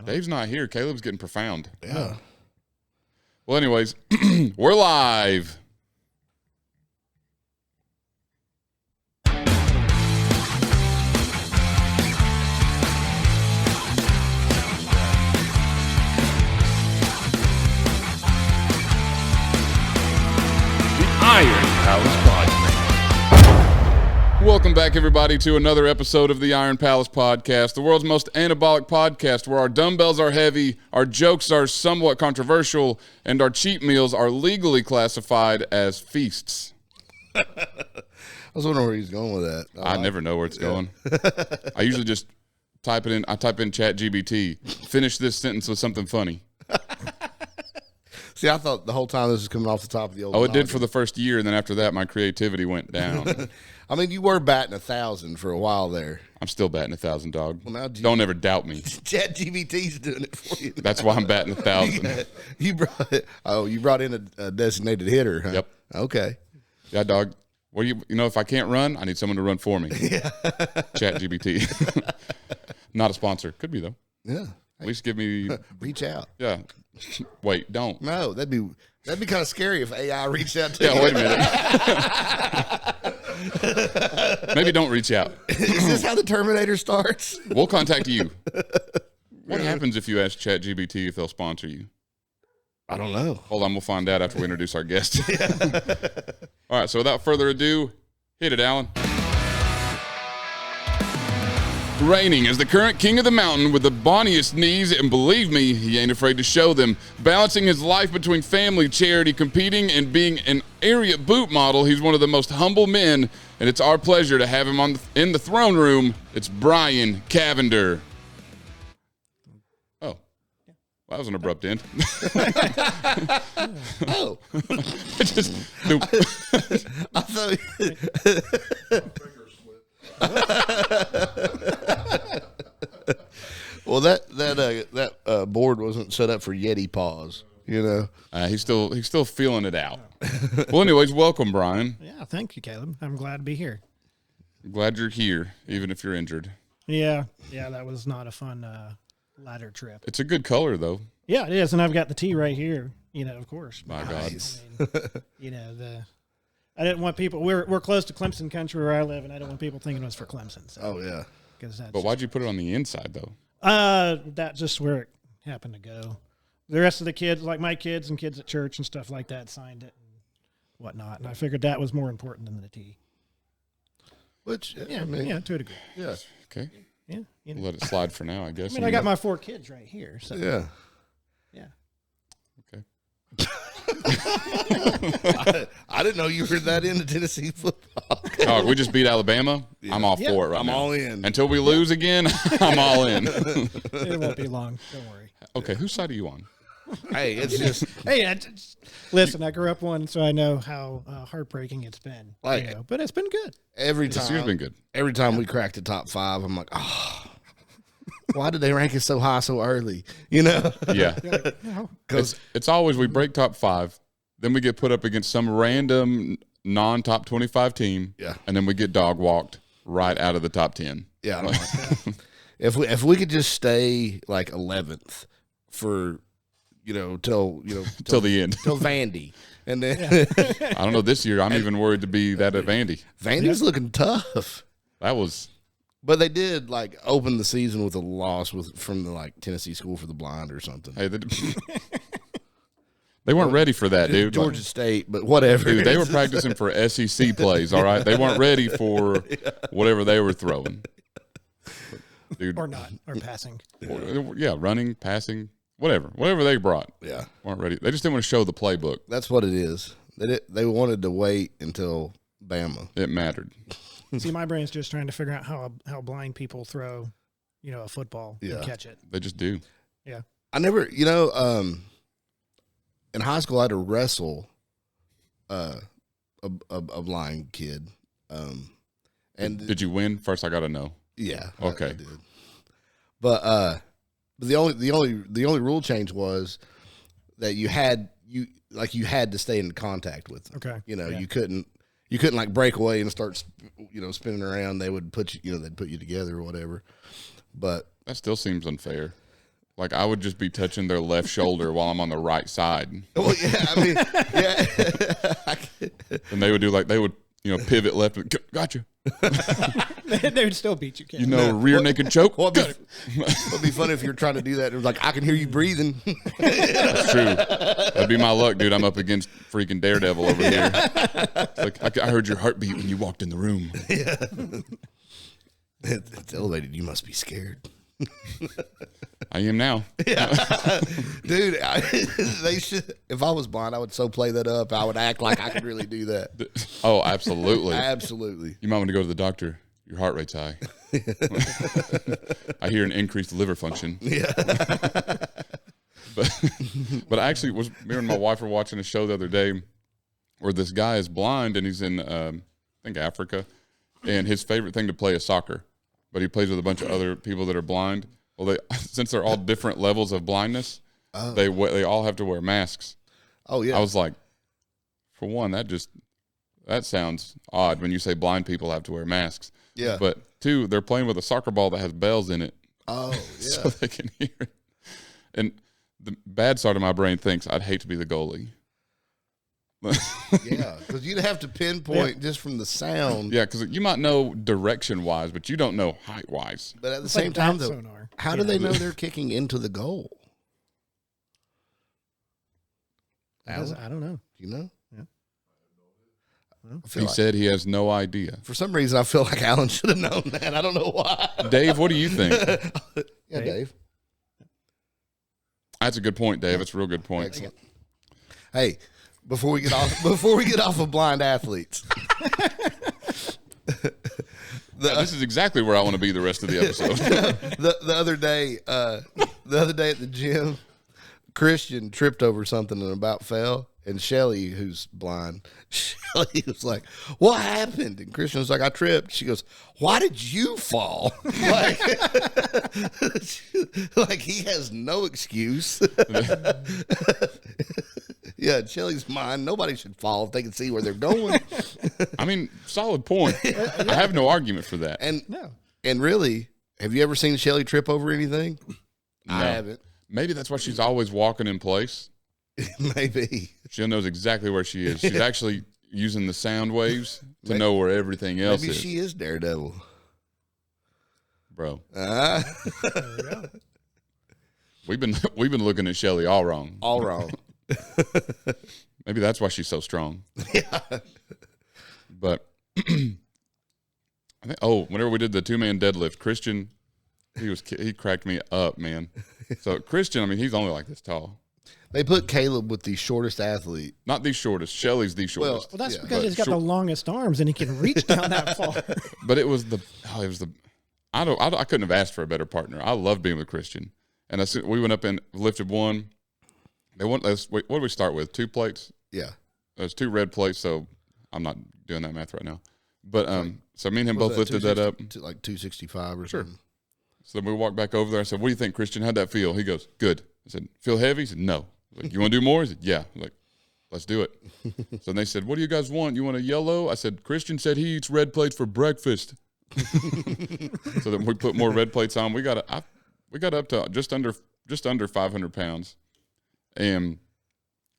Dave's not here. Caleb's getting profound. Yeah. Well, anyways, we're live. Iron Palace Podcast. Welcome back, everybody, to another episode of the Iron Palace Podcast, the world's most anabolic podcast where our dumbbells are heavy, our jokes are somewhat controversial, and our cheat meals are legally classified as feasts. I was wondering where he's going with that. I never know where it's going. I usually just type it in. I type in ChatGPT, finish this sentence with something funny. See, I thought the whole time this was coming off the top of the old. Oh, it did for the first year, and then after that, my creativity went down. I mean, you were batting 1,000 for a while there. I'm still batting 1,000, dog. Well, now Don't ever doubt me. ChatGPT's doing it for you. That's why I'm batting 1,000. You brought in a designated hitter, huh? Yep. Okay. Yeah, dog. Well, you know, if I can't run, I need someone to run for me. Yeah. ChatGPT. Not a sponsor. Could be, though. Yeah. At least give me. Reach out. Yeah. Wait, don't. No, that'd be kind of scary if AI reached out to you. Yeah, wait a minute. Maybe don't reach out. Is this how the Terminator starts? We'll contact you. What happens if you ask ChatGPT if they'll sponsor you? I don't know. Hold on, we'll find out after we introduce our guest. All right, so without further ado, hit it, Alan. Reigning as the current king of the mountain with the bonniest knees, and believe me, he ain't afraid to show them. Balancing his life between family, charity, competing, and being an area boot model, he's one of the most humble men, and it's our pleasure to have him in the throne room. It's Brian Cavendar. Oh, well, that was an abrupt end. Oh. I thought... Well, that board wasn't set up for Yeti paws, you know. He's still feeling it out. Well, anyways, welcome, Brian. Yeah, thank you, Caleb. I'm glad to be here. I'm glad you're here, even if you're injured. Yeah, that was not a fun ladder trip. It's a good color, though. Yeah, it is, and I've got the tee right here. You know, of course. My Nice. God. I mean, you know, I didn't want people. We're close to Clemson country where I live, and I don't want people thinking it was for Clemson. So, Oh yeah. But why'd you put it on the inside, though? That's just where it happened to go. The rest of the kids, like my kids and kids at church and stuff like that, signed it and whatnot, and I figured that was more important than the tee. Which Yeah, I mean, yeah, to a degree. yeah. Okay. Yeah, you know. We'll let it slide for now, I guess. I mean, I got my 4 kids right here. So Yeah. yeah. Okay. I didn't know you were that into Tennessee football. Oh, we just beat Alabama. Yeah. I'm all for it right I'm now. all in. Until we lose again, I'm all in. It won't be long. Don't worry. Okay, whose side are you on? Hey, it's just Hey, listen, I grew up one, so I know how heartbreaking it's been. Like- you know, but it's been good. every This year's time. been good. Every time we crack the top 5, I'm like, oh, why did they rank it so high so early? You know? Yeah. You know, It's always we break top 5, then we get put up against some random non-top 25 team, Yeah. and then we get dog walked right out of the top 10. Yeah. I don't know. If we could just stay like 11th for till the end. till Vandy, and then I don't know. This year, I'm even worried to be that at Vandy. Vandy's looking tough. That was But they did like open the season with a loss from the Tennessee School for the Blind or something. hey, they weren't ready for that, dude. Georgia State, but whatever. Dude, they were practicing for SEC plays. All right, they weren't ready for whatever they were throwing. Dude, or not, or passing. yeah, running, passing, whatever they brought. Yeah, Weren't ready. They just didn't want to show the playbook. that's what it is. They wanted to wait until Bama. It mattered. See, my brain's just trying to figure out how blind people throw, a football Yeah. and catch it. They just do. Yeah. I never, in high school, I had to wrestle a blind kid. And Did you win? First, I got to know. yeah, Okay. I did. But the only rule change was that you had to stay in contact with them. Okay. Yeah. Yeah. You couldn't like break away and start spinning around. They would put you they'd put you together or whatever. But That still seems unfair. Like I would just be touching their left shoulder while I'm on the right side. Well, yeah, I mean, yeah. And they would do like, they would, pivot left. Gotcha. They would still beat you, Ken. Rear naked choke. Well, it'd be funny if you were trying to do that. It was like, I can hear you breathing. That's true. That'd be my luck, dude. I'm up against freaking Daredevil over here. It's like, I heard your heartbeat when you walked in the room. Yeah. It's elevated. You must be scared. I am now. Yeah. Dude, they should. If I was blind, I would so play that up. I would act like I could really do that. Oh, absolutely. Absolutely. You might want to go to the doctor. Your heart rate's high. I hear an increased liver function. Yeah. But I actually me and my wife were watching a show the other day where this guy is blind and he's in, I think, Africa. And his favorite thing to play is soccer. But he plays with a bunch of other people that are blind. Well, since they're all different levels of blindness, they all have to wear masks. Oh, yeah. I was like, for one, that sounds odd when you say blind people have to wear masks. Yeah. But two, they're playing with a soccer ball that has bells in it. Oh, yeah. So they can hear it. And the bad side of my brain thinks I'd hate to be the goalie. Yeah, because you'd have to pinpoint just from the sound. Yeah, because you might know direction-wise, but you don't know height-wise. But at the It's same like time, bat though, sonar. how do they know they're kicking into the goal? I don't know. You know? Yeah. I feel He like, said he has no idea. for some reason, I feel like Alan should have known that. I don't know why. Dave, what do you think? Yeah, Dave. That's a good point, Dave. It's a real good point. Excellent. Hey, before we get off of blind athletes, This is exactly where I want to be the rest of the episode. the other day at the gym, Christian tripped over something and about fell. And Shelly, who's blind, Shelly was like, "What happened?" And Christian was like, "I tripped." She goes, "Why did you fall?" like he has no excuse. Yeah, in Shelly's mind, nobody should fall if they can see where they're going. I mean, solid point. I have no argument for that. And really, have you ever seen Shelly trip over anything? No. I haven't. Maybe that's why she's always walking in place. Maybe. She knows exactly where she is. She's actually using the sound waves to know where everything else Maybe is. she is Daredevil. Bro. There we go. We've been looking at Shelly all wrong. All wrong. Maybe that's why she's so strong. Yeah. But I think, whenever we did the 2-man deadlift, Christian, he cracked me up, man. So Christian, I mean, he's only like this tall. They put Caleb with the shortest athlete. Not the shortest. Shelly's the shortest. Well, that's Yeah. because he's got the longest arms and he can reach down that far. But it was I couldn't have asked for a better partner. I loved being with Christian. And we went up and lifted one. What did we start with? 2 plates? Yeah. There's 2 red plates, so I'm not doing that math right now. But so me and him both lifted that up. Like 265 or Sure. something. So then we walked back over there. I said, "What do you think, Christian? How'd that feel?" He goes, "Good." I said, "Feel heavy?" He said, "No." I was like, "You want to do more?" He said, "Yeah." I was like, "Let's do it." So then they said, "What do you guys want? You want a yellow?" I said, "Christian said he eats red plates for breakfast." So then we put more red plates on. We got up to just under 500 pounds. And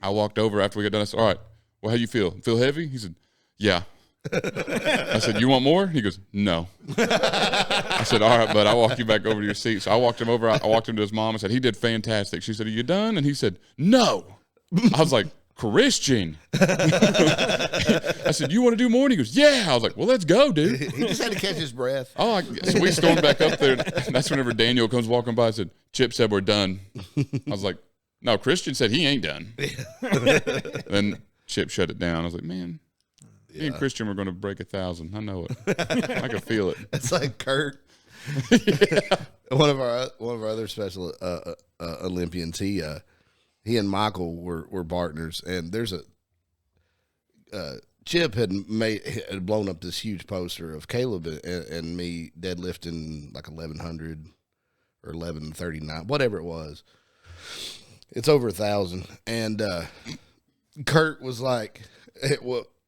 I walked over after we got done. I said, "All right, well, how you feel? Feel heavy?" He said, "Yeah." I said, "You want more?" He goes, "No." I said, "All right, bud, I'll walk you back over to your seat." So I walked him over. I walked him to his mom. I said, "He did fantastic." She said, "Are you done?" And he said, "No." I was like, "Christian." I said, "You want to do more?" And he goes, "Yeah." I was like, "Well, let's go, dude." He just had to catch his breath. So we stormed back up there. And that's whenever Daniel comes walking by. I said, "Chip said we're done." I was like, "No, Christian said he ain't done." Then Chip shut it down. I was like, "Man, me and Christian were going to break 1,000. I know it. I can feel it." It's like Kurt. One of our other special Olympians. He and Michael were partners, and there's Chip had blown up this huge poster of Caleb and me deadlifting like 1,100 or 1,139, whatever it was. It's over 1,000, and Kurt was like,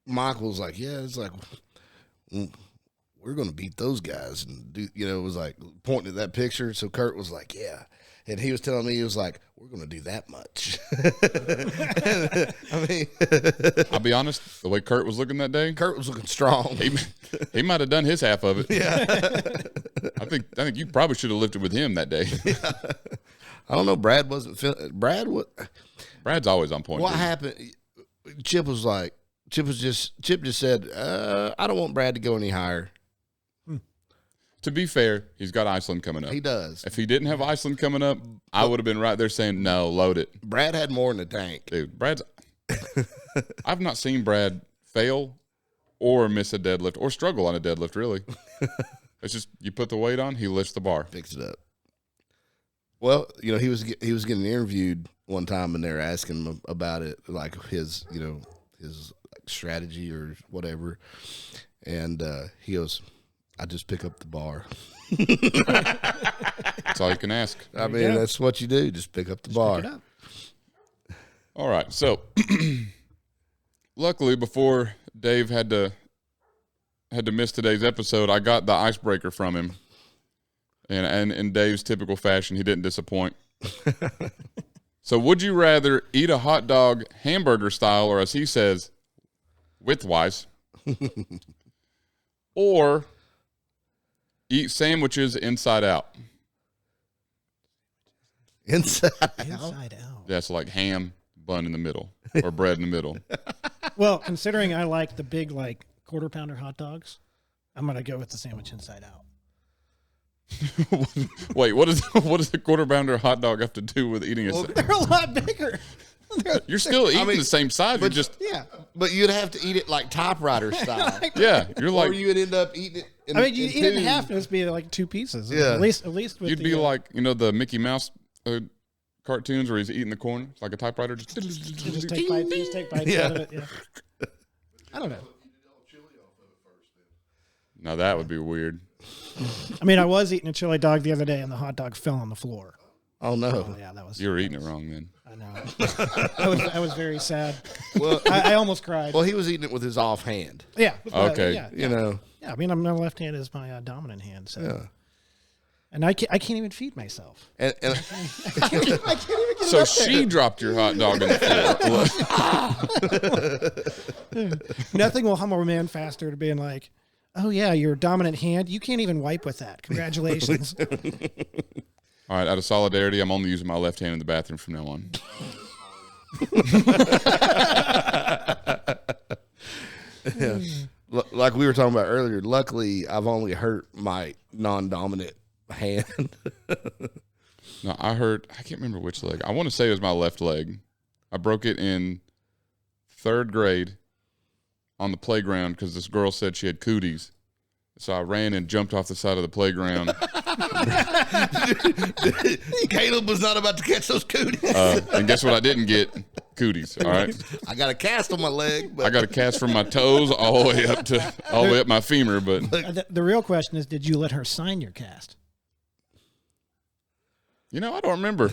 Michael was like, "Yeah, it's like we're gonna beat those guys," and it was like pointing at that picture. So Kurt was like, "Yeah, And he was telling me, he was like, we're going to do that much. I mean, I'll be honest, the way Kurt was looking that day, Kurt was looking strong. he might have done his half of it. Yeah. I think you probably should have lifted with him that day. Yeah. I don't know. Brad wasn't feeling. Brad's always on point. What dude. happened? Chip just said, I don't want Brad to go any higher. To be fair, he's got Iceland coming up. He does. If he didn't have Iceland coming up, I would have been right there saying, no, load it. Brad had more in the tank. Dude, I've not seen Brad fail or miss a deadlift or struggle on a deadlift, really. It's just you put the weight on, he lifts the bar. Fix it up. Well, he was getting interviewed one time, and they were asking him about it, like his strategy or whatever. And he goes, I just pick up the bar. That's all you can ask. I mean, that's what you do. Just pick up the bar. Pick it up. All right. So, luckily, before Dave had to miss today's episode, I got the icebreaker from him. And in Dave's typical fashion, he didn't disappoint. So, would you rather eat a hot dog hamburger style, or as he says, widthwise, or eat sandwiches inside out? Inside out. Inside out. Yeah, so like ham, bun in the middle, or bread in the middle. Well, considering I like the big quarter pounder hot dogs, I'm gonna go with the sandwich inside out. Wait, what does a quarter pounder hot dog have to do with eating a? They're a lot bigger. You're still eating the same size. You're just But you'd have to eat it like typewriter style. yeah. You're like Or you would end up eating it. You eat it in half, and it'd be like two pieces. Yeah. At least with you'd be like the Mickey Mouse cartoons where he's eating the corn like a typewriter. Just take bites out of it. Yeah. I don't know. Now that would be weird. I mean, I was eating a chili dog the other day, and the hot dog fell on the floor. Oh no! Oh, yeah, that was. You were eating it wrong then. I know. I was very sad. Well, I almost cried. well, he was eating it with his offhand. Yeah. Okay. Yeah. Yeah. I mean, my left hand is my dominant hand. So. Yeah. And I can't even feed myself. And I can't even get So it up she there. dropped your hot dog in the floor. Nothing will humble a man faster to being like, oh yeah, your dominant hand. You can't even wipe with that. Congratulations. All right, out of solidarity, I'm only using my left hand in the bathroom from now on. yeah. Like we were talking about earlier, luckily I've only hurt my non-dominant hand. No, I can't remember which leg. I want to say it was my left leg. I broke it in 3rd grade on the playground because this girl said she had cooties. So I ran and jumped off the side of the playground. Caleb was not about to catch those cooties. And guess what I didn't get? Cooties, all right? I got a cast on my leg. But I got a cast from my toes all the way up my femur, but The real question is, did you let her sign your cast? I don't remember.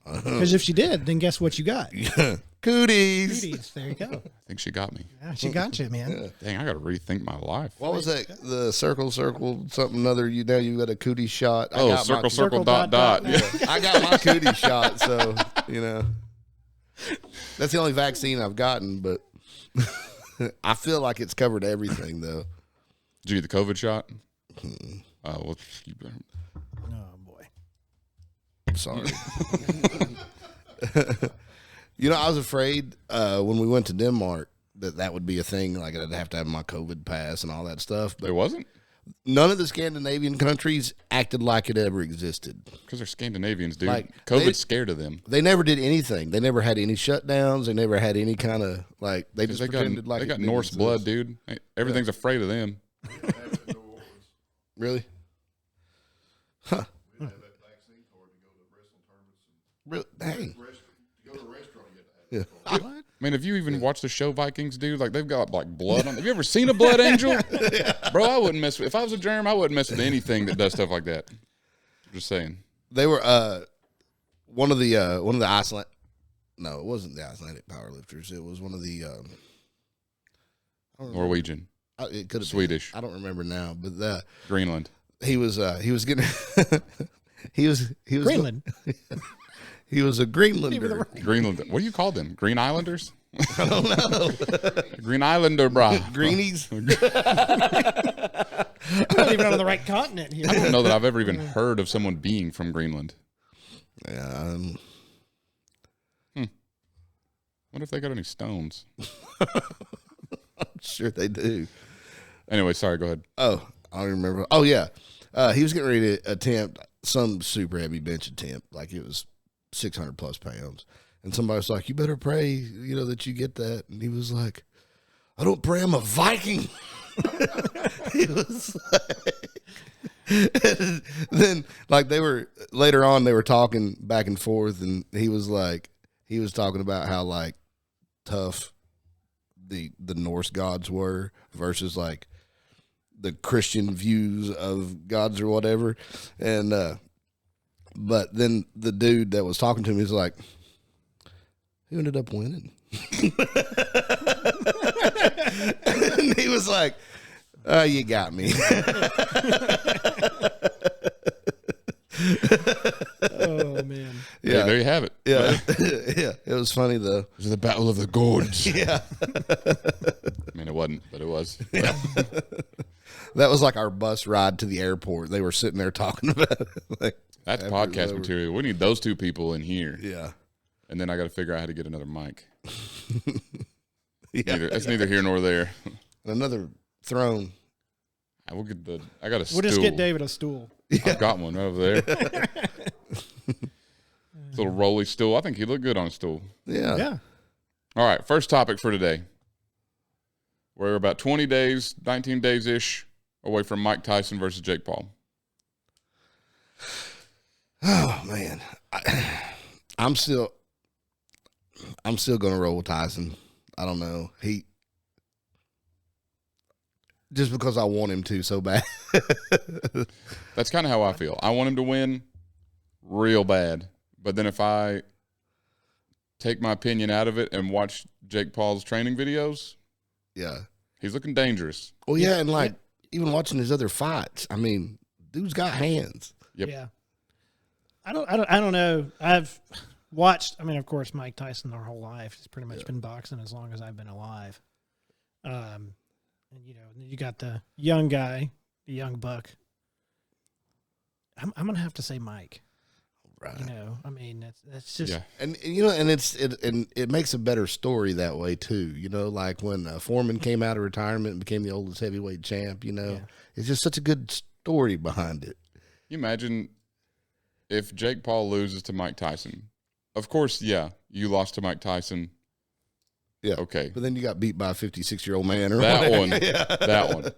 Because if she did, then guess what you got? Cooties. Cooties. There you go. I think she got me. Yeah, she got you, man. Dang, I got to rethink my life. What was that? The circle, something other. You got a cootie shot. I Oh, got circle, my, circle, dot, dot. Yeah. I got my cootie shot, so that's the only vaccine I've gotten. But I feel like it's covered everything, though. Did you get the COVID shot? Well, you better. Oh boy. Sorry. I was afraid when we went to Denmark that would be a thing. Like I'd have to have my COVID pass and all that stuff. But There wasn't? none of the Scandinavian countries acted like it ever existed. Because they're Scandinavians, dude. Like, COVID's scared of them. They never did anything. They never had any shutdowns. They never had any kind of they just They pretended like they it got didn't Norse exist. blood, dude. Everything's afraid of them. Really? Huh. We had that vaccine card to go to wrestling tournaments. Really? Dang. To go to a restaurant, you had to have Yeah. I mean, have you even watched the show Vikings, dude? Like, they've got, like, blood on them. Have you ever seen a blood angel? Bro, I wouldn't mess with... If I was a germ, I wouldn't mess with anything that does stuff like that. Just saying. They were one of the Iceland. No, it wasn't the Icelandic powerlifters. It was one of the Norwegian. It could have Swedish. I don't remember now, but Greenland. he was getting he was Greenland. He was a Greenlander. Greenland. What do you call them? Green Islanders? I don't know. Green Islander, brah. Greenies. We're not even on the right continent here. I don't know that I've ever even heard of someone being from Greenland. Yeah. What if they got any stones? I'm sure they do. Anyway, sorry, go ahead. Oh, I don't remember. Oh, yeah. He was getting ready to attempt some super heavy bench attempt. Like it was 600 plus pounds. And somebody was like, you better pray, that you get that. And he was like, I don't pray, I'm a Viking. He was like, and then later on, they were talking back and forth. And he was talking about how like tough the Norse gods were versus like the Christian views of gods or whatever. And, but then the dude that was talking to me was like, who ended up winning? And he was like, oh, you got me. Oh, man. Yeah, there you have it. Yeah. Yeah. It was funny, though. It was the Battle of the Gorge. Yeah. I mean, it wasn't, but it was. Yeah. That was like our bus ride to the airport. They were sitting there talking about it. Like, that's podcast material. We need those two people in here. Yeah. And then I got to figure out how to get another mic. Yeah. It's neither here nor there. Another throne. I got a stool. We'll just get David a stool. I've got one right over there. Little rolly stool. I think he looked good on a stool. Yeah. Yeah. All right, first topic for today. We're about 20 days, 19 days-ish away from Mike Tyson versus Jake Paul. Oh, man. I'm still going to roll with Tyson. I don't know. Just because I want him to so bad. That's kind of how I feel. I want him to win real bad. But then if I take my opinion out of it and watch Jake Paul's training videos, Yeah. he's looking dangerous. Well, yeah, and like even watching his other fights, I mean, dude's got hands. Yep. Yeah. I don't know. I've watched, of course, Mike Tyson our whole life. He's pretty much been boxing as long as I've been alive. And you got the young guy, the young buck. I'm going to have to say Mike. Right. That's just And it makes a better story that way too. Like when Foreman came out of retirement and became the oldest heavyweight champ. It's just such a good story behind it. You imagine if Jake Paul loses to Mike Tyson. Of course, yeah, you lost to Mike Tyson. Yeah. Okay. But then you got beat by a 56-year-old man or That whatever. one. Yeah. That one.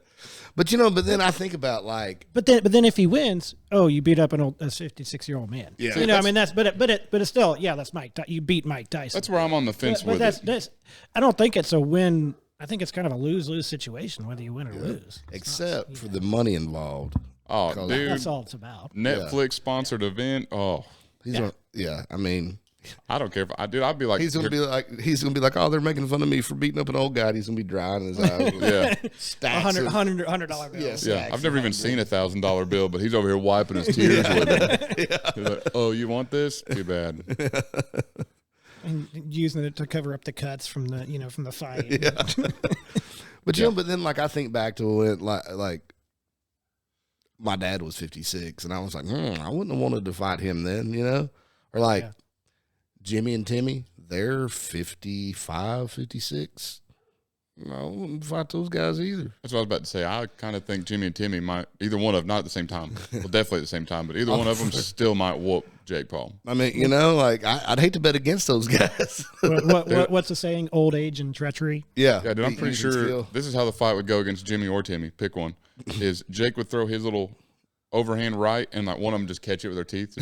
But then I think about like, But then if he wins, you beat up a 56-year-old man. Yeah. So, but it's still, that's Mike. You beat Mike Tyson. That's where I'm on the fence But with it. that's I don't think it's a win. I think it's kind of a lose-lose situation, whether you win or lose. except for the money involved. Oh, Cause dude. That's all it's about. Netflix sponsored event. Oh, I don't care if I'd be like, he's gonna be like, oh, they're making fun of me for beating up an old guy. He's gonna be drying his eyes. yeah, Stacks of- $100 bill. Yes. yeah. I've never even seen $1,000 bill, but he's over here wiping his tears with it. He's like, oh, you want this? Too bad. And using it to cover up the cuts from the from the fight. Yeah. But but then like I think back to when like my dad was 56, and I was like, I wouldn't have wanted to fight him then, or like Jimmy and Timmy, they're 55, 56. I wouldn't fight those guys either. That's what I was about to say. I kind of think Jimmy and Timmy might, either one of them, not at the same time. Well, definitely at the same time, but either one of them still might whoop Jake Paul. I mean, like I'd hate to bet against those guys. What's the saying? Old age and treachery. Yeah, Yeah, dude, I'm pretty sure this is how the fight would go against Jimmy or Timmy. Pick one. Is Jake would throw his little overhand right, and like one of them just catch it with their teeth.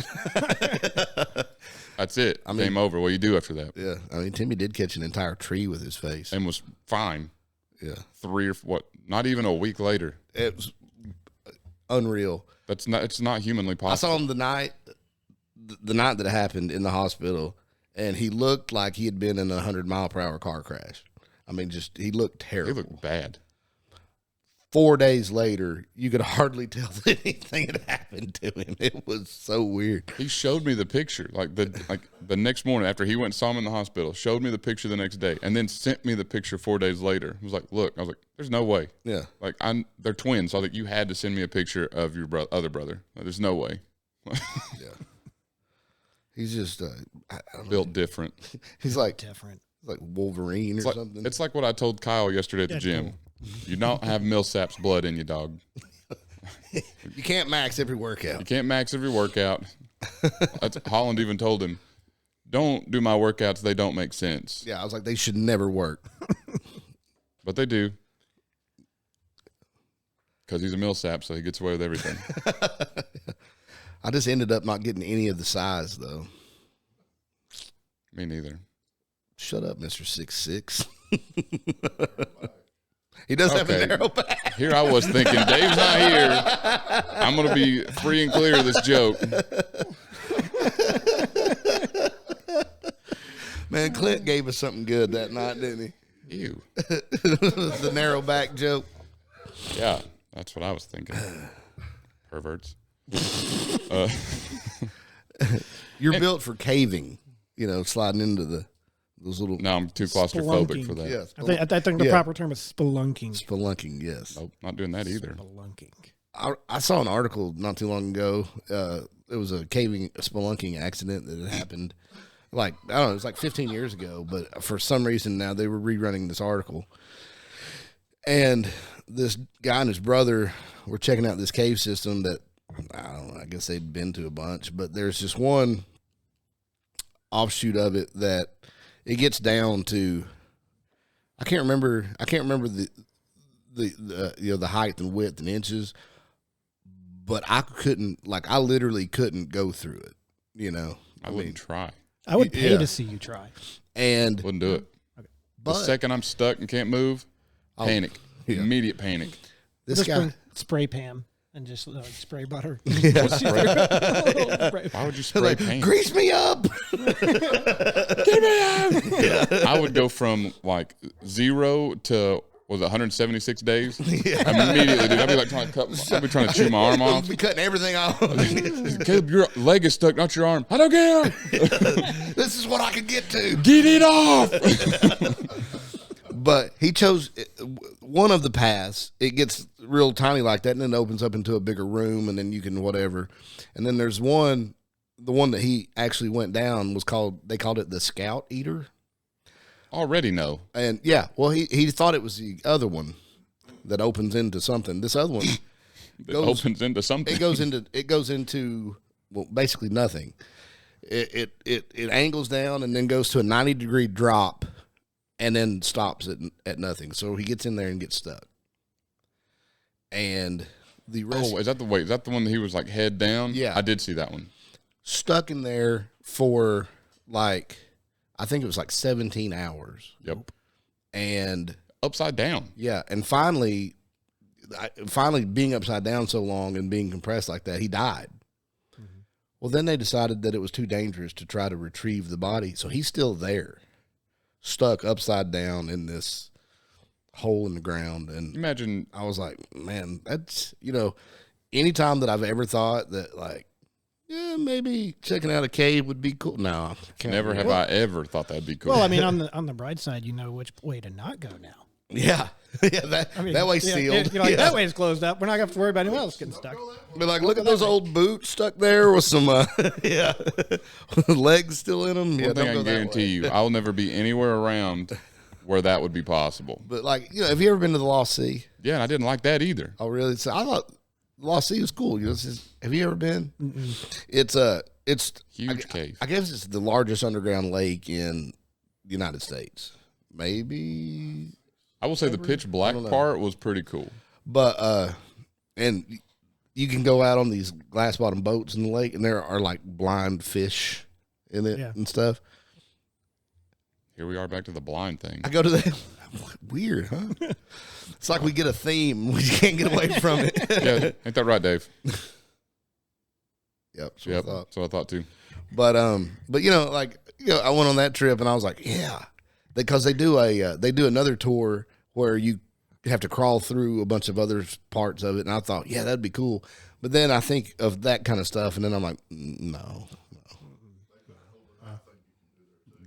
That's it. Game over. What do you do after that? Yeah, I mean, Timmy did catch an entire tree with his face, And was fine. Yeah, not even a week later. it was unreal. It's not humanly possible. I saw him the night that it happened in the hospital, and he looked like he had been in a 100-mile-per-hour car crash. I mean, he looked terrible. He looked bad. 4 days later, you could hardly tell that anything had happened to him. It was so weird. He showed me the picture, like the next morning after he went and saw him in the hospital. Showed me the picture the next day, and then sent me the picture 4 days later. He was like, "Look," I was like, "There's no way." Yeah. Like they're twins. So I was like, "You had to send me a picture of your other brother." Like, there's no way. Yeah. He's just I don't Built know. different. He's like Different. Wolverine or something. It's like what I told Kyle yesterday at the gym. You don't have Millsap's blood in you, dog. You can't max every workout. You can't max every workout. Holland even told him, "Don't do my workouts. They don't make sense." Yeah, I was like, they should never work. But they do. Because he's a Millsap, so he gets away with everything. I just ended up not getting any of the size, though. Me neither. Shut up, Mr. 6'6". He does have a narrow back. Here I was thinking, Dave's not here. I'm going to be free and clear of this joke. Man, Clint gave us something good that night, didn't he? Ew. The narrow back joke. Yeah, that's what I was thinking. Perverts. You're built for caving, sliding into those little No, I'm too claustrophobic Spelunking. for that. Yeah, I think the proper term is spelunking. spelunking, yes. Nope, not doing that either. Spelunking. I saw an article not too long ago. It was a spelunking accident that had happened. I don't know, it was like 15 years ago, but for some reason now they were rerunning this article. And this guy and his brother were checking out this cave system that, I don't know, I guess they'd been to a bunch, but there's just one offshoot of it that it gets down to, I can't remember the height and width in inches, but I literally couldn't go through it, I wouldn't try. I would pay Yeah. to see you try. And Wouldn't do it. but The second I'm stuck and can't move, panic. yeah. Immediate panic. this Just guy, bring spray Pam and just spray butter. Why would you spray paint? grease me up. I would go from like 0 to 176 days. Immediately, dude. I'd be like trying to chew my arm off. Be cutting everything off. Caleb, your leg is stuck, not your arm. I don't care. This is what I could get to. Get it off. But he chose one of the paths. It gets real tiny like that, and then it opens up into a bigger room, and then you can whatever. And then there's one, the one that he actually went down they called it the Scout Eater. Already know. And yeah, well, he thought it was the other one that opens into something. This other one Opens into something. it goes into well, basically nothing. It angles down and then goes to a 90-degree drop, and then stops at nothing. So he gets in there and gets stuck. And the rest Is that the one that he was like head down? Yeah. I did see that one. stuck in there for I think it was 17 hours. Yep. And Upside down. yeah, and finally being upside down so long and being compressed like that, he died. Mm-hmm. Well, then they decided that it was too dangerous to try to retrieve the body, so he's still there, stuck upside down in this hole in the ground. And Imagine. I was like, man, that's, anytime that I've ever thought that yeah, maybe checking out a cave would be cool. No, Never have I ever thought that'd be cool. Well, I mean, on the bright side, you know which way to not go now. Yeah, yeah, that way's sealed. Yeah. That way's closed up. We're not going to have to worry about anyone else getting stuck. But look at those old boots stuck there with some, legs still in them. One Yeah, thing don't I go can that guarantee way. you, I'll never be anywhere around where that would be possible. But have you ever been to the Lost Sea? Yeah, and I didn't like that either. Oh, really? So I thought the Lost Sea was cool. Have you ever been? It's Huge cave. I guess it's the largest underground lake in the United States. Maybe. I will say the pitch black know. part was pretty cool. But and you can go out on these glass bottom boats in the lake, and there are blind fish in it and stuff. Here we are back to the blind thing. I go to that. Weird, huh? It's like we get a theme, we can't get away from it. Yeah, ain't that right, Dave? Yep. Yep, that's what I thought too. But I went on that trip, and I was like, yeah, because they do another tour where you have to crawl through a bunch of other parts of it. And I thought, yeah, that'd be cool. But then I think of that kind of stuff, and then I'm like, no.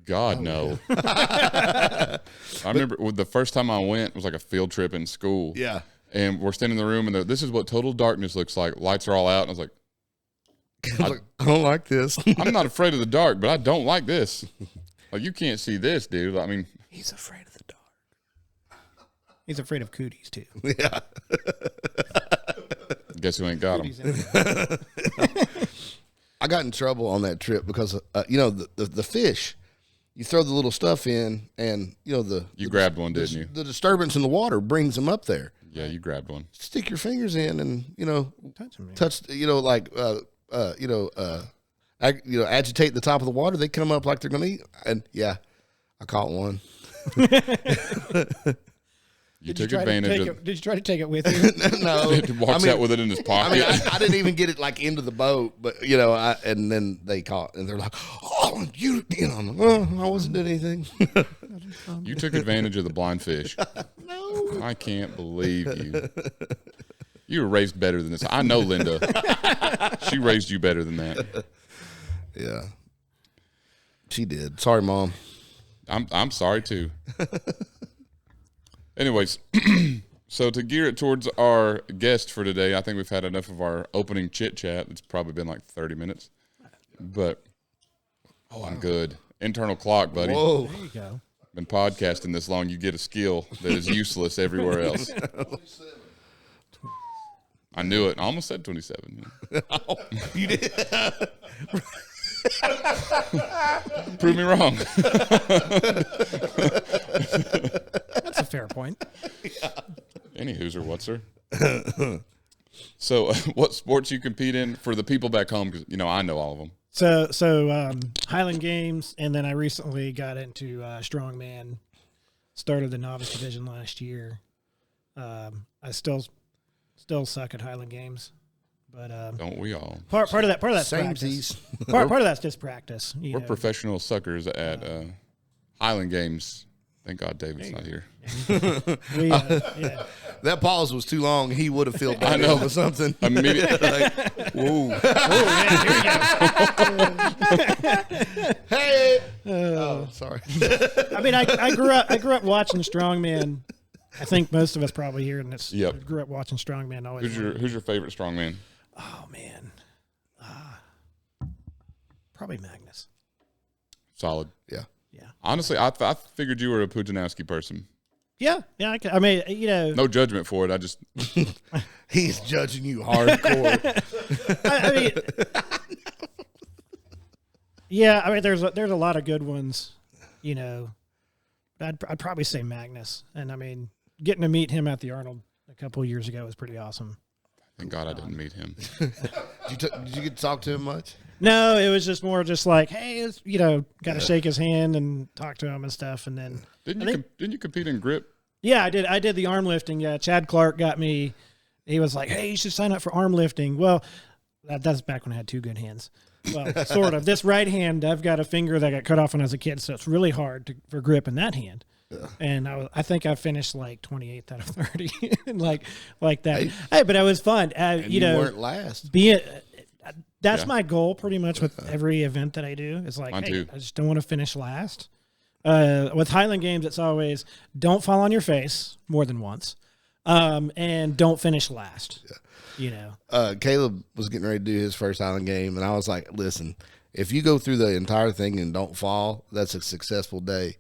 God, no. I remember the first time I went was like a field trip in school. Yeah. And we're standing in the room, and this is what total darkness looks like. Lights are all out, and I was like, I don't like this. I'm not afraid of the dark, but I don't like this. Like, you can't see this, dude. I mean, He's afraid of the dark. He's afraid of cooties too. Yeah. guess who ain't got them? I got in trouble on that trip because, the fish, you throw the little stuff in, and, You grabbed one, didn't you? The disturbance in the water brings them up there. Yeah, you grabbed one. Stick your fingers in and, agitate the top of the water. They come up like they're going to eat. And, yeah, I caught one. You took advantage of. Did you try to take it with you? No. He walks out with it in his pocket. I didn't even get it like into the boat, but and then they caught, and they're like, "Oh, I wasn't doing anything." You took advantage of the blind fish. No, I can't believe you. You were raised better than this. I know Linda. She raised you better than that. Yeah, she did. Sorry, Mom. I'm sorry too. Anyways, so to gear it towards our guest for today, I think we've had enough of our opening chit chat. It's probably been like 30 minutes, but I'm good. Internal clock, buddy. Whoa, There you go. Been podcasting this long, you get a skill that is useless everywhere else. I knew it. I almost said 27. you did. Prove me wrong. That's a fair point. Any hooser, what's her? So, what sports you compete in for the people back home? Because I know all of them. So Highland Games, and then I recently got into strongman. Started the novice division last year. I still suck at Highland Games, but Don't we all? part of that's practice. Samesies. Part of that's just practice. We're professional suckers at Highland Games. Thank God David's not here. Yeah. That pause was too long. He would have filled that I know. in with something. Immediately. Whoa. Hey. Oh, sorry. I mean, I grew up watching strongman. I think most of us probably here in this Yep. grew up watching strongman. Always. Who's your favorite strongman? Oh man, probably Magnus. Solid. Yeah. Yeah. Honestly, I figured you were a Pujanowski person. Yeah. I mean, No judgment for it. I just He's judging you hardcore. I mean, yeah. I mean, there's a lot of good ones. I'd probably say Magnus, and I mean, getting to meet him at the Arnold a couple of years ago was pretty awesome. thank God I didn't meet him. Did you get to talk to him much? No, it was just more just like, hey, got to shake his hand and talk to him and stuff, and then Didn't you compete in grip? yeah, I did. I did the arm lifting. Yeah, Chad Clark got me. He was like, hey, you should sign up for arm lifting. Well, that's back when I had two good hands. Well, sort of. This right hand, I've got a finger that got cut off when I was a kid, so it's really hard for grip in that hand. Yeah. And I think I finished like 28th out of 30, like that. Hey, but it was fun. You weren't last. That's my goal pretty much with every event that I do. It's like, Mine hey, too. I just don't want to finish last. With Highland Games, it's always don't fall on your face more than once, and don't finish last. Yeah. Caleb was getting ready to do his first Highland game, and I was like, listen, if you go through the entire thing and don't fall, that's a successful day.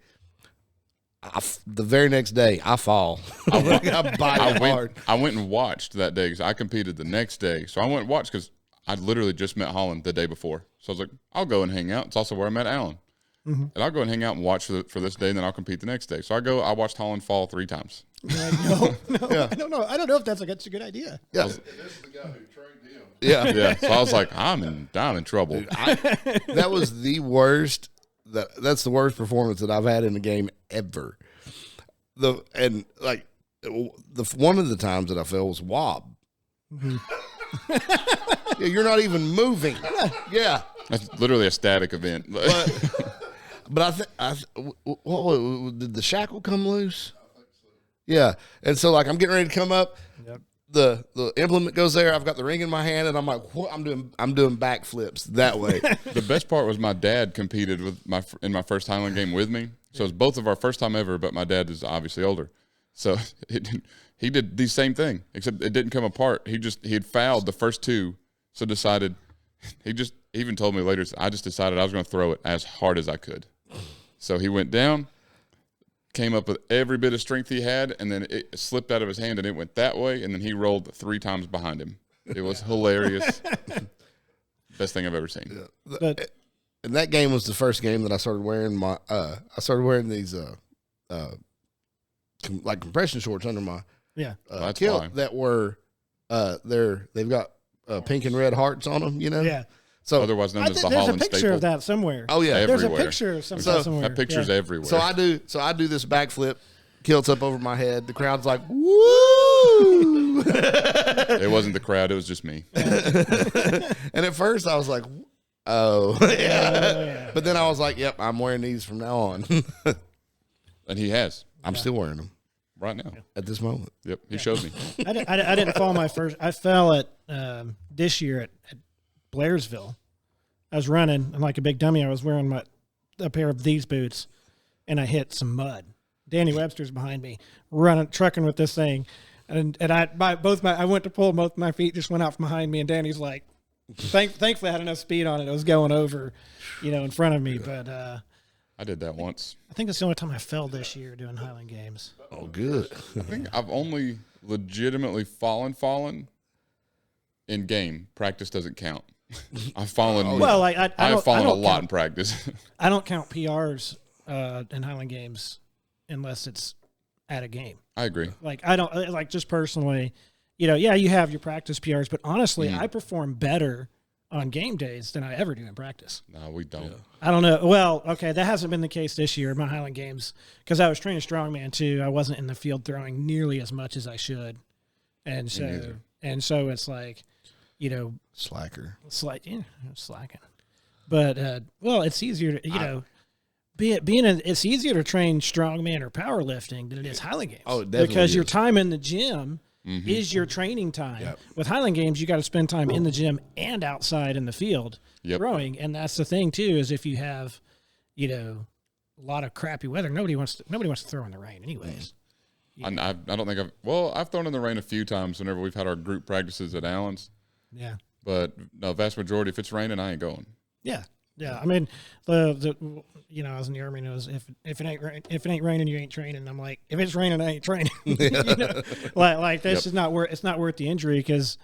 The very next day, I fall. I went and watched that day because I competed the next day. So I went and watched because I literally just met Holland the day before. So I was like, I'll go and hang out. It's also where I met Alan. Mm-hmm. And I'll go and hang out and watch for this day, and then I'll compete the next day. So I watched Holland fall 3 times. No, Yeah. I don't know. I don't know if that's a good idea. Yeah. This is the guy who trained him. Yeah. Yeah. So I was like, I'm in trouble. That was the worst. That's the worst performance that I've had in a game ever. One of the times that I fell was wob. Mm-hmm. Yeah, you're not even moving. Yeah. That's literally a static event. But did the shackle come loose? Yeah. And so like I'm getting ready to come up. Yep. The implement goes there. I've got the ring in my hand, and I'm like, what? I'm doing backflips that way. The best part was my dad competed in my first Highland game with me. So it's both of our first time ever, but my dad is obviously older. So he did the same thing, except it didn't come apart. He had fouled the first two, so decided he even told me later, I just decided I was going to throw it as hard as I could. So he went down, came up with every bit of strength he had, and then it slipped out of his hand, and it went that way, and then he rolled 3 times behind him. It was hilarious. Best thing I've ever seen. Yeah. And that game was the first game that I started wearing these like compression shorts under my kilt fine. that were they've got pink and red hearts on them, you know. Yeah. So otherwise known as the There's Holland a picture staple. of that somewhere. oh yeah, There's a Everywhere. picture of something So- somewhere. That picture's everywhere. So I do this backflip, kilts up over my head. The crowd's like, woo! It wasn't the crowd. It was just me. And at first I was like, oh yeah. But then I was like, yep, I'm wearing these from now on. And he has I'm still wearing them right now. at this moment. Yep. He showed me. I didn't fall my first. I fell at this year at Blairsville. I was running, and like a big dummy, I was wearing a pair of these boots, and I hit some mud. Danny Webster's behind me, trucking with this thing, and I went to pull, both my feet just went out from behind me, and Danny's like, thankfully I had enough speed on it. It was going over, in front of me, but I did that once. I think that's the only time I fell this year doing Highland Games. Oh, good. I think I've only legitimately fallen in game. Practice doesn't count. I've fallen. Well, like I have don't, fallen I don't a lot count, in practice. I don't count PRs in Highland Games unless it's at a game. I agree. Like I don't like just personally, you have your practice PRs, but honestly, I perform better on game days than I ever do in practice. No, we don't. I don't know. Well, okay, that hasn't been the case this year in my Highland Games because I was training strongman too. I wasn't in the field throwing nearly as much as I should, and so it's like, Slacker. slacking. But it's easier to it's easier to train strongman or powerlifting than it is Highland Games. Oh, it definitely because your is. time in the gym is your training time. Yep. With Highland Games, you got to spend time in the gym and outside in the field throwing, and that's the thing too. Is if you have, a lot of crappy weather, nobody wants to throw in the rain, anyways. I don't think I've thrown in the rain a few times whenever we've had our group practices at Allen's. Yeah. But no, vast majority, if it's raining, I ain't going. Yeah. I mean, I was in the Army, and it was if it ain't raining, you ain't training. I'm like, if it's raining, I ain't training. Like this is not worth. It's not worth the injury because,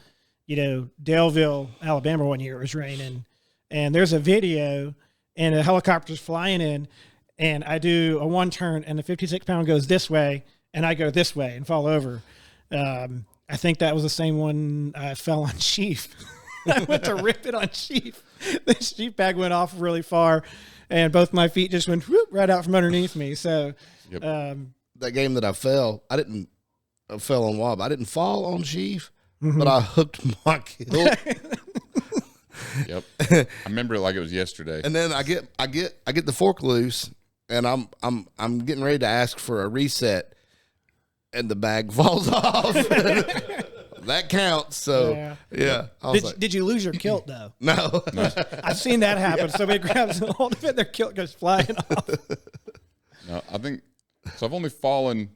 Daleville, Alabama, one year it was raining, and there's a video, and a helicopter's flying in, and I do a one turn, and the 56-pound goes this way, and I go this way and fall over. I think that was the same one I fell on Chief. I went to rip it on Chief. The sheep bag went off really far, and both my feet just went whoop, right out from underneath me. So, That game that I fell on Wob. I didn't fall on Chief, but I hooked my kilt. Yep. I remember it like it was yesterday. And then I get the fork loose, and I'm getting ready to ask for a reset, and the bag falls off. That counts. So yeah. Did you lose your kilt though? No. I've seen that happen. Somebody grabs a hold of it, their kilt goes flying off. No, I think so. I've only fallen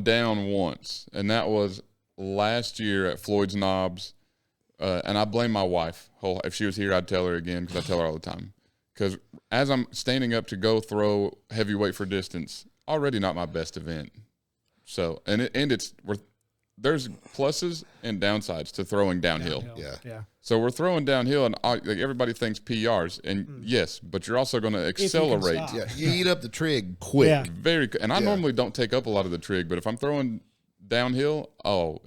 down once, and that was last year at Floyd's Knobs. And I blame my wife. If she was here, I'd tell her again because I tell her all the time. Because as I'm standing up to go throw heavyweight for distance, already not my best event. So there's pluses and downsides to throwing downhill. Yeah. So we're throwing downhill, and everybody thinks PRs, and yes, but you're also going to accelerate. stop. Yeah. You eat up the trig quick. Yeah. And I normally don't take up a lot of the trig, but if I'm throwing downhill,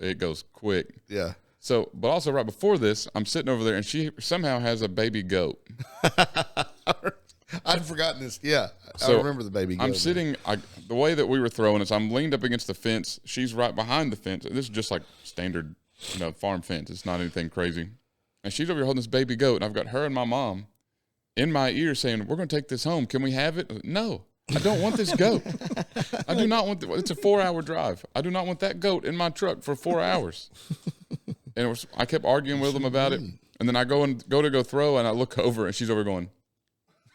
it goes quick. Yeah. So, but also right before this, I'm sitting over there, and she somehow has a baby goat. I'd forgotten this. Yeah. So I remember the baby goat. I'm sitting, the way that we were throwing is I'm leaned up against the fence. She's right behind the fence. This is just like standard, farm fence. It's not anything crazy. And she's over here holding this baby goat, and I've got her and my mom in my ear saying, "We're going to take this home. Can we have it?" No. I don't want this goat. I do not want it's a 4-hour drive. I do not want that goat in my truck for 4 hours. And I kept arguing with him about it. And then I go throw, and I look over, and she's over going,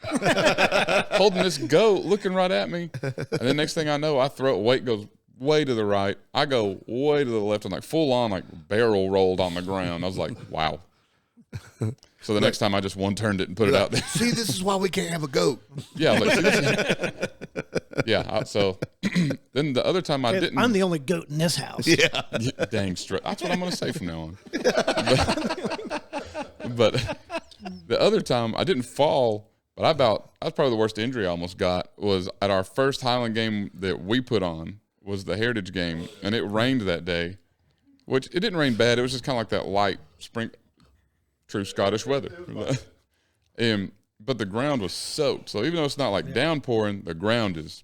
holding this goat, looking right at me. And then next thing I know, I throw it, weight goes way to the right. I go way to the left, and like full on, like barrel rolled on the ground. I was like, wow. So the next time I just one-turned it and put it out there. See, this is why we can't have a goat. Yeah. Like, so then the other time I didn't. I'm the only goat in this house. Yeah. Dang straight. That's what I'm going to say from now on. But the other time I didn't fall, but that's probably the worst injury I almost got was at our first Highland game that we put on was the Heritage game, and it rained that day, which it didn't rain bad. It was just kind of like that light spring, true Scottish weather. But the ground was soaked. So even though it's not like downpouring, the ground is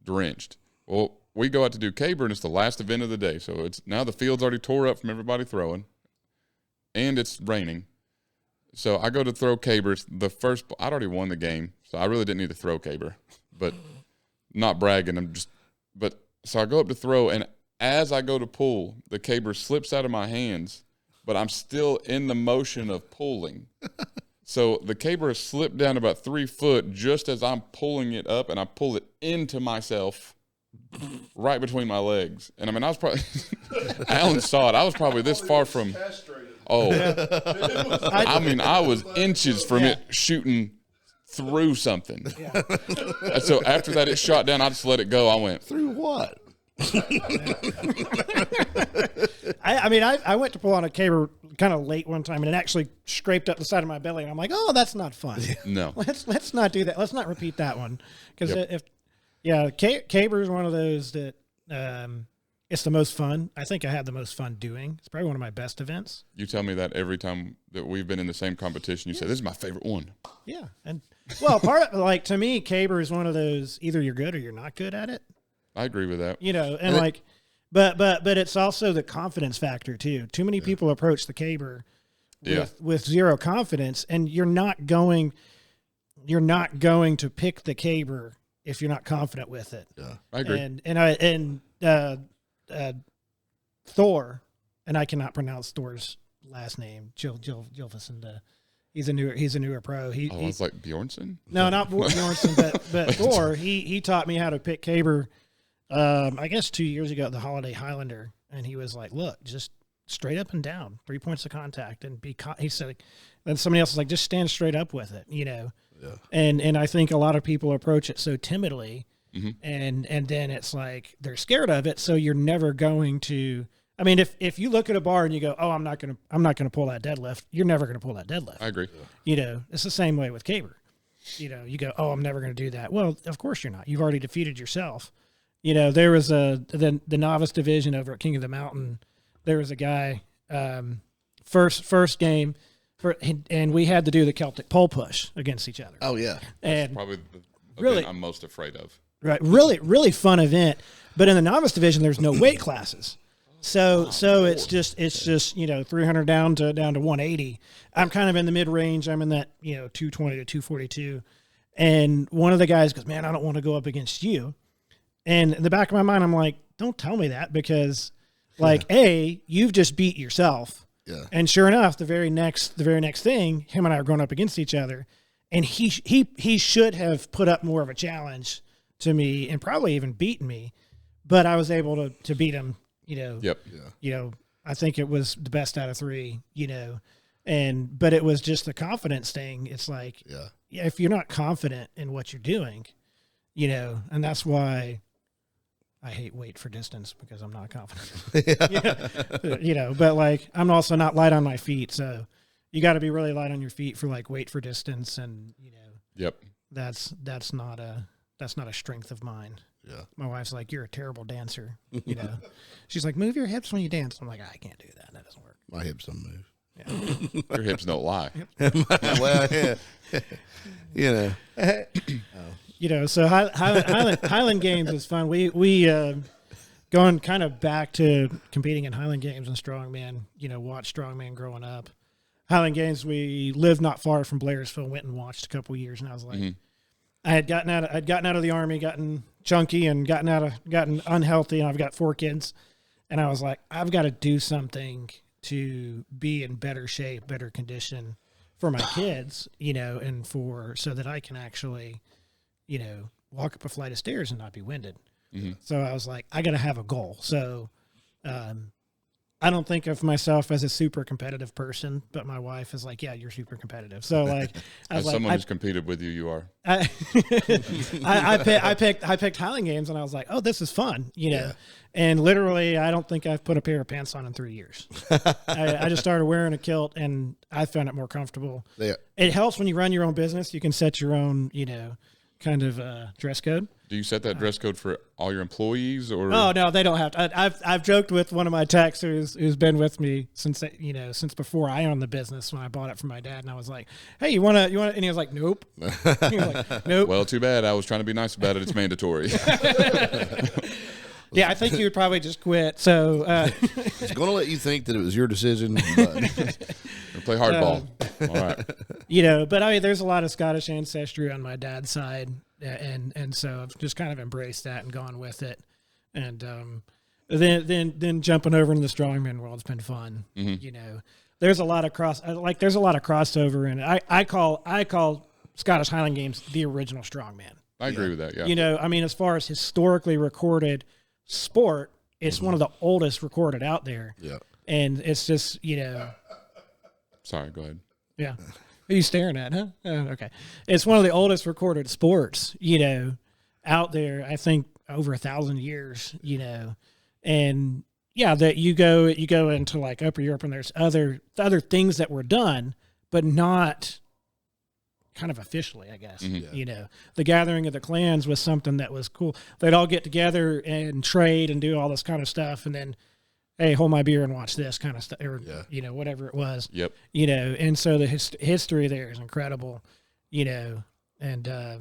drenched. Well, we go out to do caber, and it's the last event of the day. So it's now the field's already tore up from everybody throwing, and it's raining. So I go to throw caber. It's the first – I'd already won the game, so I really didn't need to throw caber. But not bragging. So I go up to throw, and as I go to pull, the caber slips out of my hands, but I'm still in the motion of pulling. So the caber has slipped down about 3 foot just as I'm pulling it up, and I pull it into myself right between my legs. And I mean, I was probably – Alan saw it. I was probably this far from – oh, I mean, I was inches from it shooting through something. Yeah. And so after that, it shot down. I just let it go. I went through what? I went to pull on a caber kind of late one time, and it actually scraped up the side of my belly. And I'm like, oh, that's not fun. No, let's not do that. Let's not repeat that one because caber is one of those that. It's the most fun. I think I had the most fun doing. It's probably one of my best events. You tell me that every time that we've been in the same competition. You say, this is my favorite one. Yeah. And, well, like, to me, caber is one of those, either you're good or you're not good at it. I agree with that. And like, but it's also the confidence factor, too. Too many people approach the caber with zero confidence, and you're not going to pick the caber if you're not confident with it. Yeah, I agree. Thor, and I cannot pronounce Thor's last name. Jilfison. He's a newer pro. It's like Bjornsson. No, not Bjornsson, but Thor. He taught me how to pick caber. I guess 2 years ago at the Holiday Highlander, and he was like, "Look, just straight up and down, 3 points of contact, and he said." Then somebody else was like, "Just stand straight up with it," Yeah. And I think a lot of people approach it so timidly. Mm-hmm. And then it's like they're scared of it, so you're never going to. I mean, if you look at a bar and you go, "Oh, I'm not gonna pull that deadlift," you're never gonna pull that deadlift. I agree. It's the same way with caber. You go, "Oh, I'm never gonna do that." Well, of course you're not. You've already defeated yourself. There was the novice division over at King of the Mountain. There was a guy first game, and we had to do the Celtic pole push against each other. Oh yeah, and that's probably the event I'm most afraid of. Right, really fun event, but in the novice division, there's no weight classes, so it's just 300 down to 180. I'm kind of in the mid range. I'm in that 220 to 242, and one of the guys goes, "Man, I don't want to go up against you." And in the back of my mind, I'm like, "Don't tell me that because, you've just beat yourself." Yeah. And sure enough, the very next thing, him and I are going up against each other, and he should have put up more of a challenge to me and probably even beaten me, but I was able to beat him, Yep. Yeah. I think it was the best out of 3, but it was just the confidence thing. It's like, if you're not confident in what you're doing, and that's why I hate weight for distance because I'm not confident, but like, I'm also not light on my feet. So you got to be really light on your feet for like weight for distance. And, Yep. That's not a strength of mine. Yeah. My wife's like, "You're a terrible dancer." She's like, "Move your hips when you dance." I'm like, "I can't do that. That doesn't work." My hips don't move. Yeah. Your hips don't lie. Well, yeah. So Highland Games is fun. We going kind of back to competing in Highland Games and strongman. Watch strongman growing up. Highland Games, we lived not far from Blairsville. Went and watched a couple years, and I was like, I'd gotten out of the Army, gotten chunky and gotten unhealthy, and I've got 4 kids. And I was like, I've got to do something to be in better shape, better condition for my kids, and so that I can actually, walk up a flight of stairs and not be winded. Mm-hmm. So I was like, I got to have a goal. So I don't think of myself as a super competitive person, but my wife is like, yeah, you're super competitive. So like, as someone who's competed with you, you are. I picked Highland Games, and I was like, oh, this is fun, And literally, I don't think I've put a pair of pants on in 3 years. I just started wearing a kilt, and I found it more comfortable. Yeah. It helps when you run your own business. You can set your own, kind of dress code. Do you set that dress code for all your employees, or? Oh no, they don't have to. I've joked with one of my techs who's been with me since before I owned the business, when I bought it from my dad, and I was like, hey, you wanna, and he was like, nope. He was like, nope. Well, too bad. I was trying to be nice about it. It's mandatory. Yeah, I think you would probably just quit. So I was going to let you think that it was your decision, but play hardball. All right. But I mean, there's a lot of Scottish ancestry on my dad's side, and so I've just kind of embraced that and gone with it. And then jumping over into the strongman world has been fun. Mm-hmm. There's a lot of crossover in it. I call Scottish Highland Games the original strongman. I agree with that. Yeah. I mean, as far as historically recorded sport, it's one of the oldest recorded out there. Yeah. And it's just, Sorry, go ahead. Yeah. Who are you staring at, huh? Oh, okay. It's one of the oldest recorded sports, out there. I think over 1,000 years, and yeah, that you go into like Upper Europe, and there's other things that were done, but not kind of officially, I guess. Mm-hmm. The gathering of the clans was something that was cool. They'd all get together and trade and do all this kind of stuff, and then, hey, hold my beer and watch this kind of stuff, or whatever it was. Yep. And so the history there is incredible. And I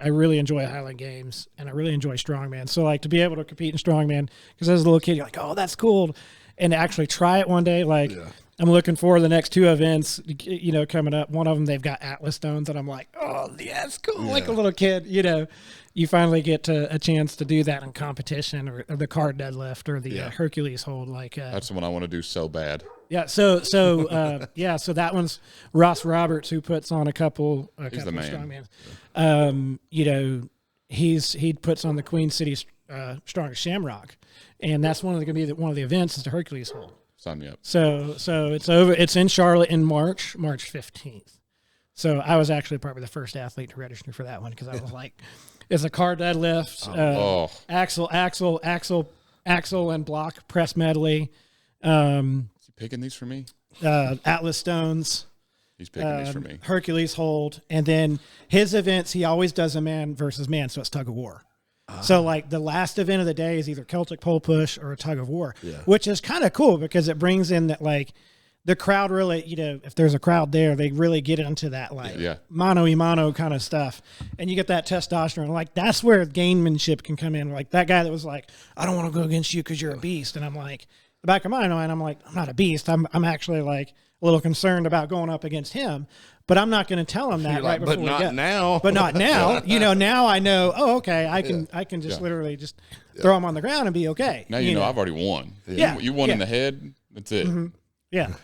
really enjoy Highland Games, and I really enjoy strongman. So like to be able to compete in strongman, because as a little kid you're like, oh, that's cool, and to actually try it one day, like. Yeah. I'm looking forward to the next 2 events, coming up. One of them, they've got Atlas stones, and I'm like, oh, yeah, that's cool. Yeah. Like a little kid, you finally get a chance to do that in competition, or the card deadlift, or the Hercules hold. That's the one I want to do so bad. Yeah. So that one's Ross Roberts, who puts on a couple He's the man. Strongman. He puts on the Queen City Strongest Shamrock, and that's going to be one of the events is the Hercules hold. Sign me up. So it's over. It's in Charlotte in March 15th. So I was actually probably the first athlete to register for that one, because I was like, it's a car deadlift, axle and block press medley. Is he picking these for me? Atlas stones. He's picking these for me. Hercules hold, and then his events he always does a man versus man, so it's tug of war. So like the last event of the day is either Celtic pole push or a tug of war, which is kind of cool, because it brings in that, like, the crowd really, if there's a crowd there, they really get into that mano-a-mano kind of stuff, and you get that testosterone. Like that's where gamemanship can come in. Like that guy that was like, I don't want to go against you because you're a beast, and I'm like, the back of my mind, I'm like, I'm not a beast. I'm actually like a little concerned about going up against him. But I'm not going to tell him that before we get. But not now. Now I know. Oh, okay. I can just literally just throw him on the ground and be okay. Now you know I've already won. Yeah, you won in the head. That's it. Mm-hmm. Yeah.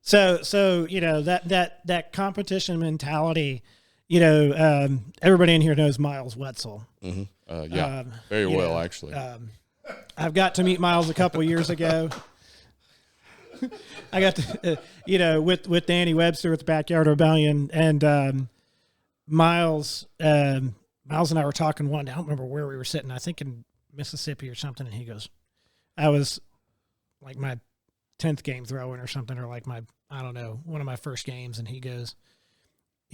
So that competition mentality. Everybody in here knows Miles Wetzel. Mm-hmm. Very well actually. I've got to meet Miles a couple years ago. I got to, with Danny Webster with the Backyard Rebellion, and Miles and I were talking one day. I don't remember where we were sitting. I think in Mississippi or something. And he goes, I was like my 10th game throwing or something, or like one of my first games. And he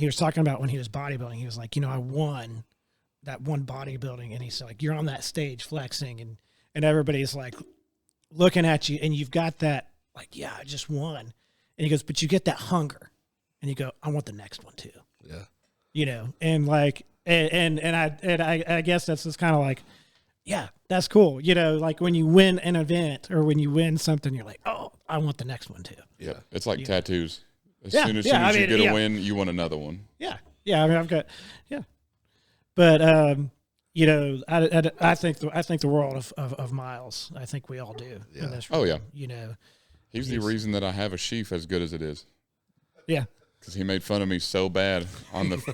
was talking about when he was bodybuilding. He was like, I won that one bodybuilding. And he's like, you're on that stage flexing, and everybody's like looking at you, and you've got that, like, yeah, I just won. And he goes, but you get that hunger, and you go, I want the next one too. Yeah. And like, and I guess that's just kind of like, yeah, that's cool. Like when you win an event or when you win something, you're like, oh, I want the next one too. Yeah. It's like tattoos. As soon as you get a win, you want another one. Yeah. Yeah, I mean, I've got, yeah. But, you know, I think the world of Miles. I think we all do. Yeah. In this Oh, room, yeah. You know. He's the reason that I have a sheaf as good as it is. Yeah. Because he made fun of me so bad on it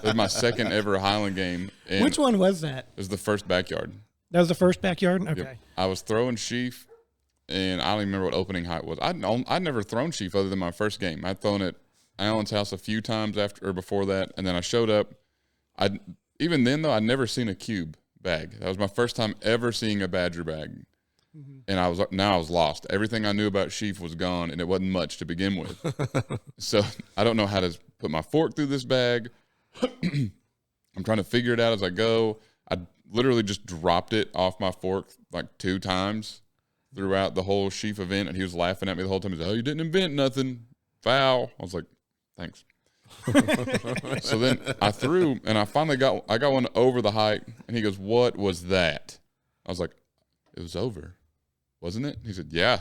was my second ever Highland game. And Which one was that? it was the first backyard. That was the first backyard? Okay. Yep. I was throwing sheaf, and I don't even remember what opening height was. I'd never thrown sheaf other than my first game. I'd thrown it at Alan's house a few times after or before that, and then I showed up. Even then, though, I'd never seen a cube bag. That was my first time ever seeing a Badger bag. And I was lost. Everything I knew about sheaf was gone, and it wasn't much to begin with. So I don't know how to put my fork through this bag. I'm trying to figure it out as I go. I literally just dropped it off my fork like 2 times throughout the whole sheaf event, and he was laughing at me the whole time. He said, "Oh, you didn't invent nothing. Foul." I was like, "Thanks." So then I threw, and I finally got one over the height, and he goes, "What was that?" I was like, "It was over. Wasn't it?" He said, "Yeah,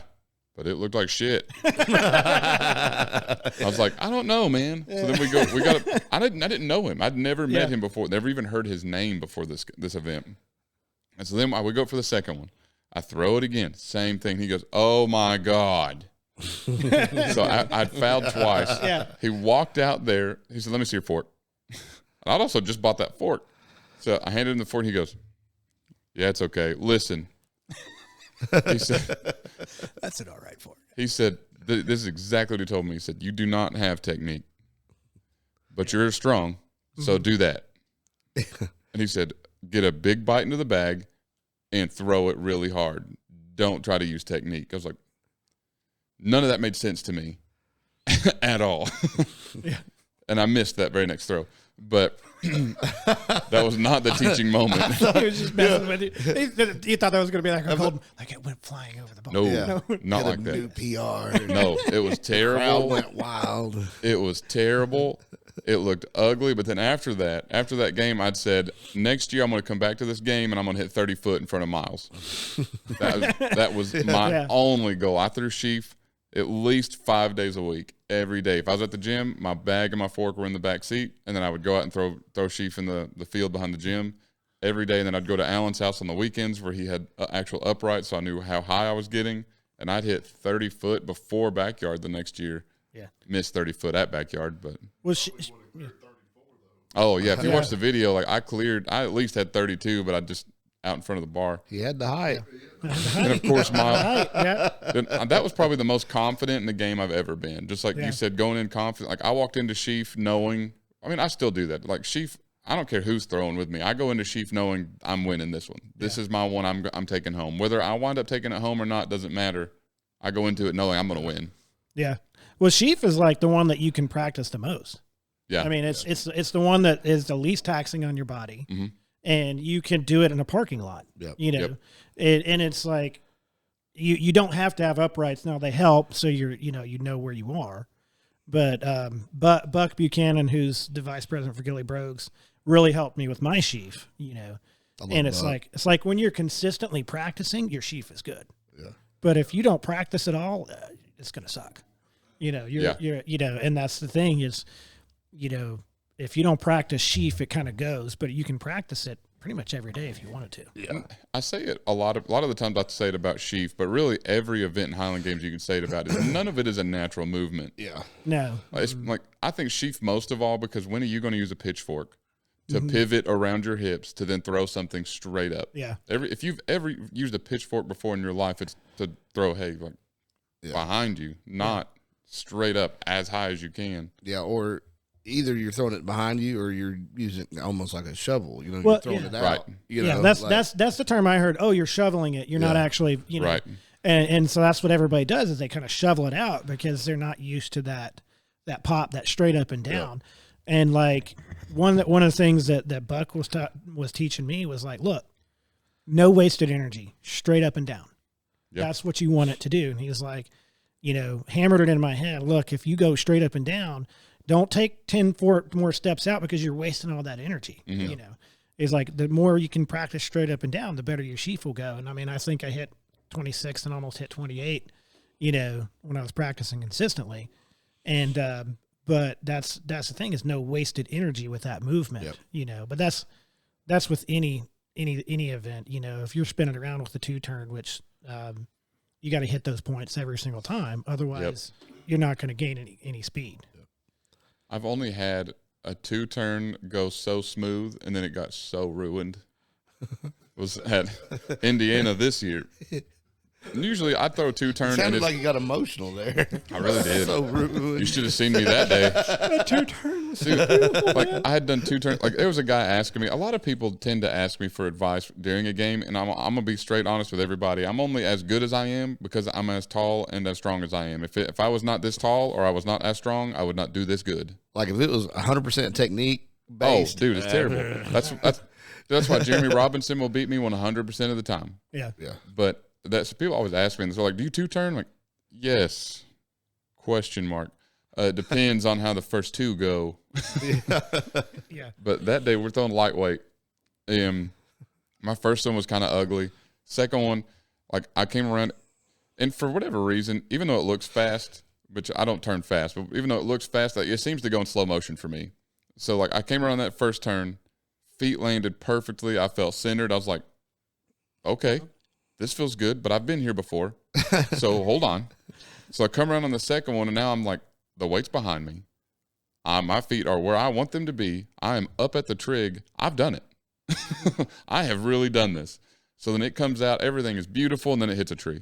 but it looked like shit." I was like, "I don't know, man." So then I didn't know him. I'd never met him before, never even heard his name before this event. And so then we go for the second one. I throw it again, same thing. He goes, "Oh my God." So I'd fouled twice. Yeah. He walked out there. He said, "Let me see your fork." I'd also just bought that fork. So I handed him the fork. He goes, "Yeah, it's okay. Listen." He said, That's an all right fork. He said, this is exactly what he told me. He said, "You do not have technique, but you're strong, so do that." And he said, "Get a big bite into the bag and throw it really hard. Don't try to use technique." I was like, none of that made sense to me at all. Yeah. And I missed that very next throw. But that was not the teaching moment. He was just messing with you. You thought that was going to be like a cold, like it went flying over the ball. No, Yeah. not Had a like new that. PR. No, it was Crowd terrible. went wild. It was terrible. It looked ugly. But then after that game, I'd said, next year I'm going to come back to this game and I'm going to hit 30 foot in front of Miles. That was my only goal. I threw sheaf at least 5 days a week, every day. If I was at the gym, my bag and my fork were in the back seat, and then I would go out and throw sheaf in the field behind the gym every day. And then I'd go to Alan's house on the weekends where he had actual uprights, so I knew how high I was getting. And I'd hit 30 foot before backyard the next year. Yeah. Missed 30 foot at backyard, but Yeah. oh yeah, if you watch the video, like I at least had 32, but I just out in front of the bar. He had the height. And of course, Yeah. that was probably the most confident in the game I've ever been. Just like you said, going in confident. Like I walked into sheaf knowing. I mean, I still do that. Like sheaf, I don't care who's throwing with me. I go into sheaf knowing I'm winning this one. This is my one. I'm taking home. Whether I wind up taking it home or not doesn't matter. I go into it knowing I'm going to win. Yeah. Well, sheaf is like the one that you can practice the most. Yeah. I mean, it's the one that is the least taxing on your body. Mm-hmm. And you can do it in a parking lot. Yep. You know, Yep. and it's like you don't have to have uprights. Now they help, so you know where you are. But Buck Buchanan, who's the vice president for Gilly Brogues, really helped me with my sheaf. You know, and it's Buck. like when you're consistently practicing, your sheaf is good. Yeah. But if you don't practice at all, it's gonna suck. You know, you're and that's the thing is, you know, if you don't practice sheaf, it kind of goes, but you can practice it pretty much every day if you wanted to. Yeah. I say it a lot of the times I say it about sheaf, but really every event in Highland Games you can say it about is none of it is a natural movement. Yeah. No. It's like I think sheaf most of all because when are you going to use a pitchfork to pivot around your hips to then throw something straight up? Yeah. If you've ever used a pitchfork before in your life, it's to throw behind you, not straight up as high as you can. Yeah. Or either you're throwing it behind you or you're using it almost like a shovel. You know, Well, you're throwing it out. Right. You Yeah, know, that's the term I heard. Oh, you're shoveling it. You're not actually, you know. Right. And so that's what everybody does is they kind of shovel it out because they're not used to that pop, that straight up and down. Yeah. And like one of the things that Buck was teaching me was like, look, no wasted energy, straight up and down. Yep. That's what you want it to do. And he was like, you know, hammered it in my head. Look, if you go straight up and down, don't take 10 more steps out because you're wasting all that energy. Mm-hmm. You know, it's like the more you can practice straight up and down, the better your sheaf will go. And I mean, I think I hit 26 and almost hit 28, you know, when I was practicing consistently. And, But that's the thing, is no wasted energy with that movement, Yep. you know. But that's with any event, you know. If you're spinning around with the 2-turn, which you got to hit those points every single time, otherwise you're not going to gain any speed. I've only had a 2-turn go so smooth, and then it got so ruined. Was at Indiana this year. And usually I throw a 2-turn. Sounded like you got emotional there. I really did. So rude. You should have seen me that day. A 2-turn was Dude, like I had done 2 turns. Like there was a guy asking me. A lot of people tend to ask me for advice during a game, and I'm gonna be straight honest with everybody. I'm only as good as I am because I'm as tall and as strong as I am. If I was not this tall or I was not as strong, I would not do this good. Like if it was 100% technique Oh, based. dude, it's terrible. That's why Jeremy Robinson will beat me 100% of the time. yeah. Yeah. But that's people always ask me, and they're like, "Do you 2-turn?" Like, yes. Question mark. Depends on how the first 2 go. Yeah. But that day we're throwing lightweight. My first one was kind of ugly. Second one, like I came around, and for whatever reason, even though it looks fast, which I don't turn fast, but even though it looks fast, like, it seems to go in slow motion for me. So like I came around that first turn, feet landed perfectly. I felt centered. I was like, okay, this feels good, but I've been here before. So hold on. So I come around on the second one, and now I'm like, the weight's behind me. My feet are where I want them to be. I am up at the trig. I've done it. I have really done this. So then it comes out, everything is beautiful, and then it hits a tree.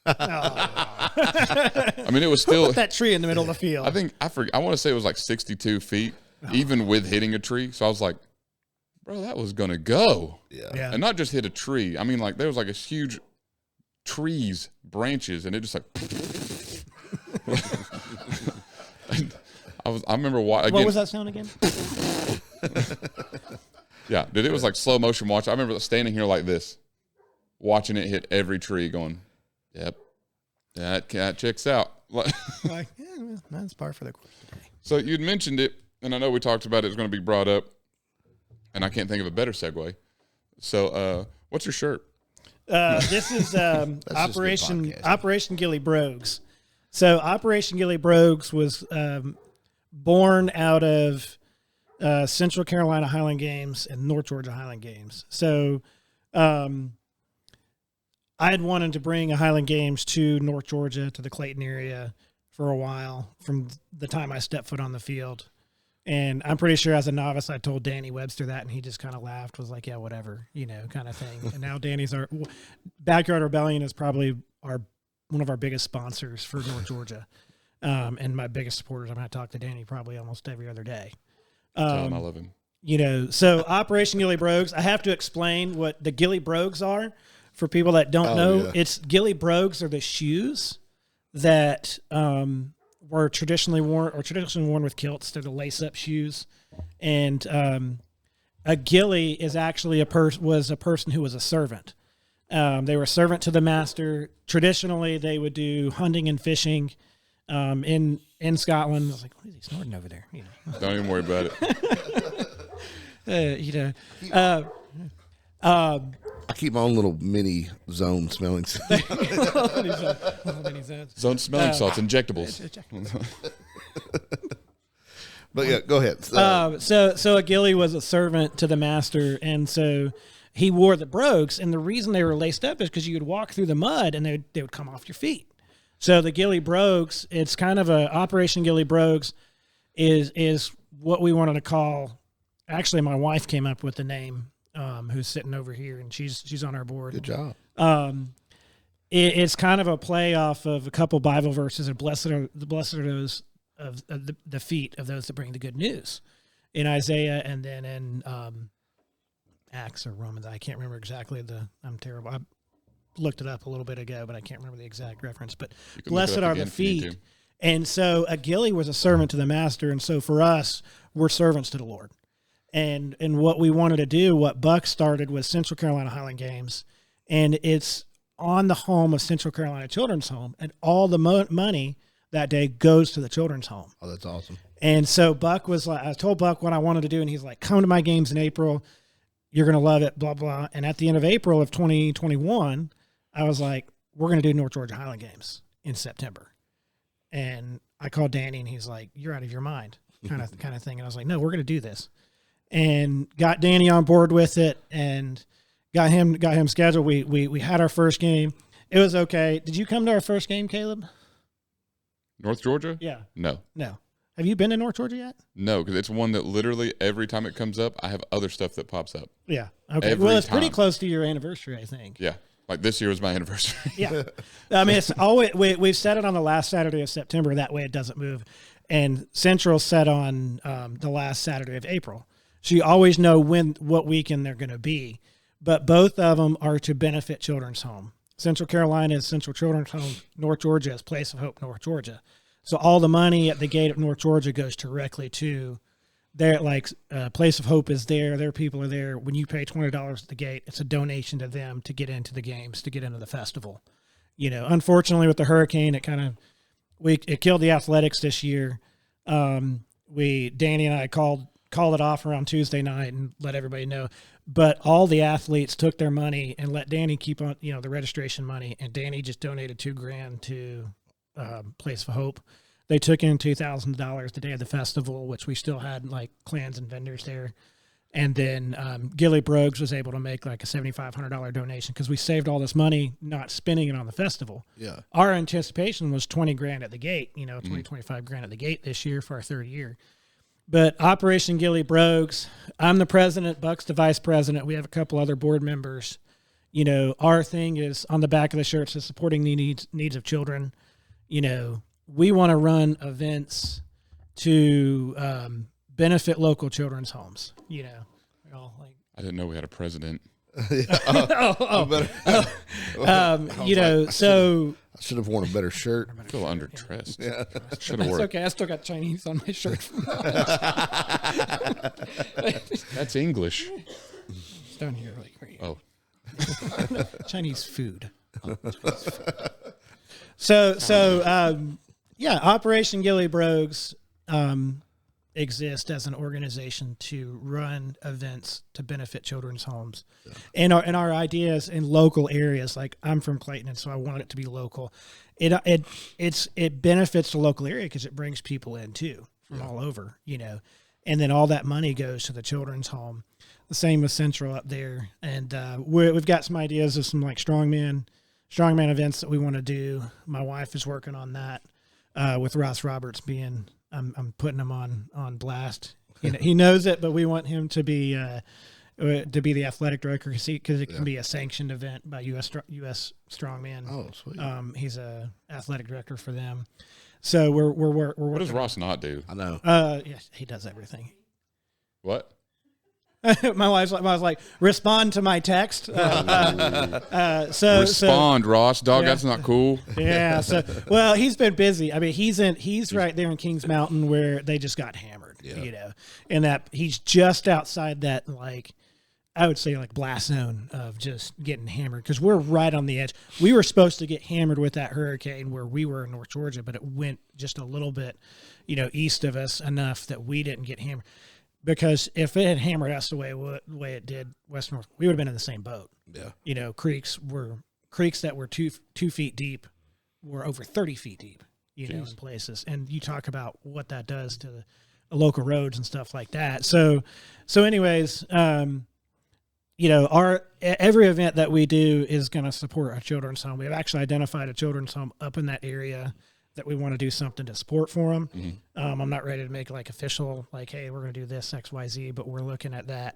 I mean, it was still Put that tree in the middle of the field. I want to say it was like 62 feet, even with hitting a tree. So I was like, bro, that was going to go. Yeah. And not just hit a tree. I mean, like, there was like a huge trees, branches, and it just like. I remember again. What was that sound again? Yeah, dude, it was like slow motion watch. I remember standing here like this, watching it hit every tree, going, "Yep, that checks out." Like, yeah, well, that's par for the course today. So you'd mentioned it, and I know we talked about it was going to be brought up, and I can't think of a better segue. So, what's your shirt? This is just good Operation podcasting. Operation Gilly Brogues. So Operation Gilly Brogues was born out of Central Carolina Highland Games and North Georgia Highland Games. So I had wanted to bring a Highland Games to North Georgia, to the Clayton area, for a while from the time I stepped foot on the field. And I'm pretty sure as a novice, I told Danny Webster that, and he just kind of laughed, was like, yeah, whatever, you know, kind of thing. And now Danny's Backyard Rebellion is probably one of our biggest sponsors for North Georgia, and my biggest supporters. I'm going to talk to Danny probably almost every other day. Tell him I love him. You know, so Operation Gilly Brogues, I have to explain what the Gilly Brogues are for people that don't know. Yeah. It's Gilly Brogues are the shoes that were traditionally worn with kilts. They're the lace-up shoes. And a Gilly is actually was a person who was a servant. They were a servant to the master. Traditionally, they would do hunting and fishing in Scotland. I was like, what is he snorting over there? You know. Don't even worry about it. You know, I keep my own little mini zone smelling. Zone smelling salts, injectables. But yeah, go ahead. So a Gilly was a servant to the master, and so he wore the brogues. And the reason they were laced up is because you would walk through the mud and they would come off your feet. So the Gilly Brogues, it's kind of a Operation Gilly Brogues is what we wanted to call. Actually, my wife came up with the name, who's sitting over here, and she's on our board. Good job. It's kind of a play off of a couple Bible verses. And blessed are those of the feet of those that bring the good news, in Isaiah, and then in Acts or Romans. I can't remember exactly I'm terrible. I looked it up a little bit ago, but I can't remember the exact reference. But blessed are the feet. And so a Gilly was a servant to the master, and so for us, we're servants to the Lord. And what we wanted to do, what Buck started, was Central Carolina Highland Games, and it's on the home of Central Carolina Children's Home, and all the money that day goes to the children's home. Oh, that's awesome. And so Buck was like, I told Buck what I wanted to do, and he's like, come to my games in April. You're going to love it, blah, blah. And at the end of April of 2021, I was like, we're going to do North Georgia Highland Games in September. And I called Danny and he's like, "You're out of your mind," kind of thing. And I was like, "No, we're going to do this," and got Danny on board with it and got him scheduled. We had our first game. It was okay. Did you come to our first game, Caleb? North Georgia? Yeah. No. Have you been to North Georgia yet? No, because it's one that literally every time it comes up, I have other stuff that pops up. Yeah. Okay. Every Well, it's pretty time. close to your anniversary, I think. Yeah. Like this year was my anniversary. Yeah. I mean, it's always, we've set it on the last Saturday of September. That way it doesn't move. And Central's set on the last Saturday of April. So you always know what weekend they're going to be. But both of them are to benefit Children's Home. Central Carolina is Central Children's Home. North Georgia is Place of Hope, North Georgia. So all the money at the gate of North Georgia goes directly to their, Place of Hope is there. Their people are there. When you pay $20 at the gate, it's a donation to them to get into the games, to get into the festival. You know, unfortunately with the hurricane, it killed the athletics this year. Danny and I called it off around Tuesday night and let everybody know. But all the athletes took their money and let Danny keep on, the registration money. And Danny just donated $2,000 to Place of Hope. They took in $2,000 the day of the festival, which we still had clans and vendors there. And then Gilly Brogues was able to make a $7,500 donation because we saved all this money not spending it on the festival. Yeah. Our anticipation was $20,000 at the gate, $25,000 at the gate this year for our third year. But Operation Gilly Brogues, I'm the president, Buck's the vice president. We have a couple other board members. Our thing is on the back of the shirt says supporting the needs of children. We want to run events to benefit local children's homes. I didn't know we had a president. So I should have worn a better shirt. I feel underdressed. Yeah. Should have it's worn. okay. I still got Chinese on my shirt. That's English. It's down here. Oh. Chinese food. So, Operation Gilly Brogues exist as an organization to run events to benefit children's homes. Yeah. And our ideas in local areas, I'm from Clayton, and so I want it to be local. It benefits the local area because it brings people in too from all over, and then all that money goes to the children's home. The same with Central up there. And we've got some ideas of some strongman events that we want to do. My wife is working on that with Ross Roberts being, I'm putting him on blast. He knows it, but we want him to be the athletic director because it can be a sanctioned event by U.S. Strongman. Oh, sweet. He's a athletic director for them. So we're What does Ross not do? I know. Yes, he does everything. What? My wife was like, respond to my text. Respond, Ross. Dog, that's not cool. Yeah. Well, he's been busy. I mean, he's right there in Kings Mountain where they just got hammered. Yeah. And that he's just outside that I would say blast zone of just getting hammered because we're right on the edge. We were supposed to get hammered with that hurricane where we were in North Georgia, but it went just a little bit, east of us enough that we didn't get hammered. Because if it had hammered us the way it did West North, we would have been in the same boat. Yeah. Creeks that were 2 feet deep were over 30 feet deep, in places. And you talk about what that does to the local roads and stuff like that. So anyways, every event that we do is going to support a children's home. We've actually identified a children's home up in that area that we want to do something to support for them. Mm-hmm. I'm not ready to make official, hey, we're going to do this X, Y, Z, but we're looking at that.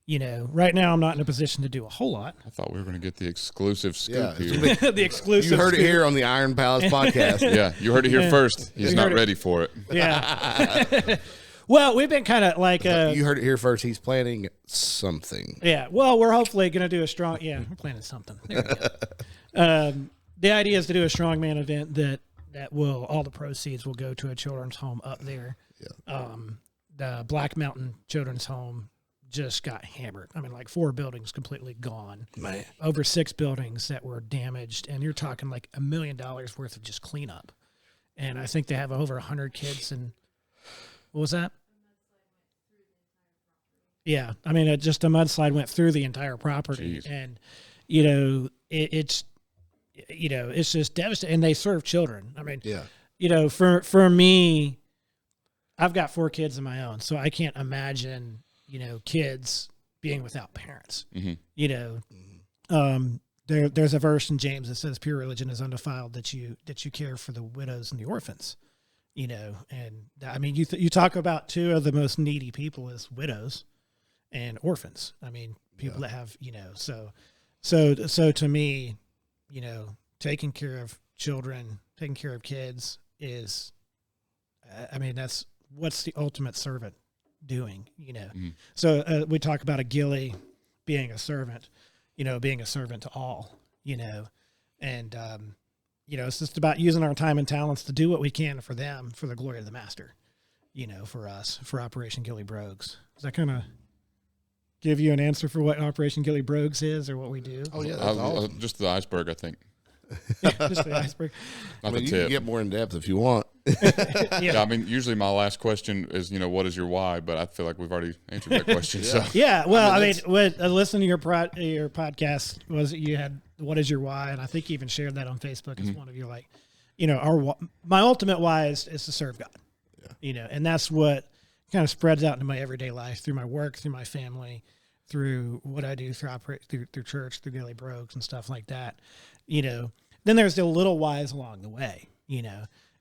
Right now I'm not in a position to do a whole lot. I thought we were going to get the exclusive scoop here. The exclusive. You heard scoop. it here on the Iron Palace podcast. Yeah, you heard it here first. He's not ready for it. Yeah. Well, we've been kind of you heard it here first. He's planning something. Yeah. Well, we're hopefully going to do we're planning something. There we go. The idea is to do a strongman event that all the proceeds will go to a children's home up there. Yeah. The Black Mountain Children's Home just got hammered. I mean, 4 buildings completely gone. Man. Over 6 buildings that were damaged, and you're talking $1 million worth of just cleanup. And I think they have over 100 kids. And what was that? Yeah, I mean, just a mudslide went through the entire property. Jeez. And it's just devastating. And they serve children. I mean, for me, I've got 4 kids of my own, so I can't imagine, kids being without parents. There's a verse in James that says pure religion is undefiled, that you care for the widows and the orphans, and I mean, you talk about 2 of the most needy people as widows and orphans. I mean, people that have, so to me, taking care of children, taking care of kids is, I mean, that's what's the ultimate servant doing, So we talk about a gilly being a servant, being a servant to all, and, it's just about using our time and talents to do what we can for them, for the glory of the master, for us, for Operation Gilly Brogues. Does that kind of give you an answer for what Operation Gilly Brogues is or what we do? Oh, yeah. That's awesome. Just the iceberg, I think. Just the iceberg. Not you the can tip. get more in depth if you want. Yeah, I mean, usually my last question is, what is your why? But I feel like we've already answered that question. So Yeah, well, I mean when listening to your podcast, was you had what is your why, and I think you even shared that on Facebook as one of your my ultimate why is to serve God, and that's what kind of spreads out into my everyday life through my work, through my family, through what I do through church, through Gilly Brogues and stuff like that, Then there's the little whys along the way,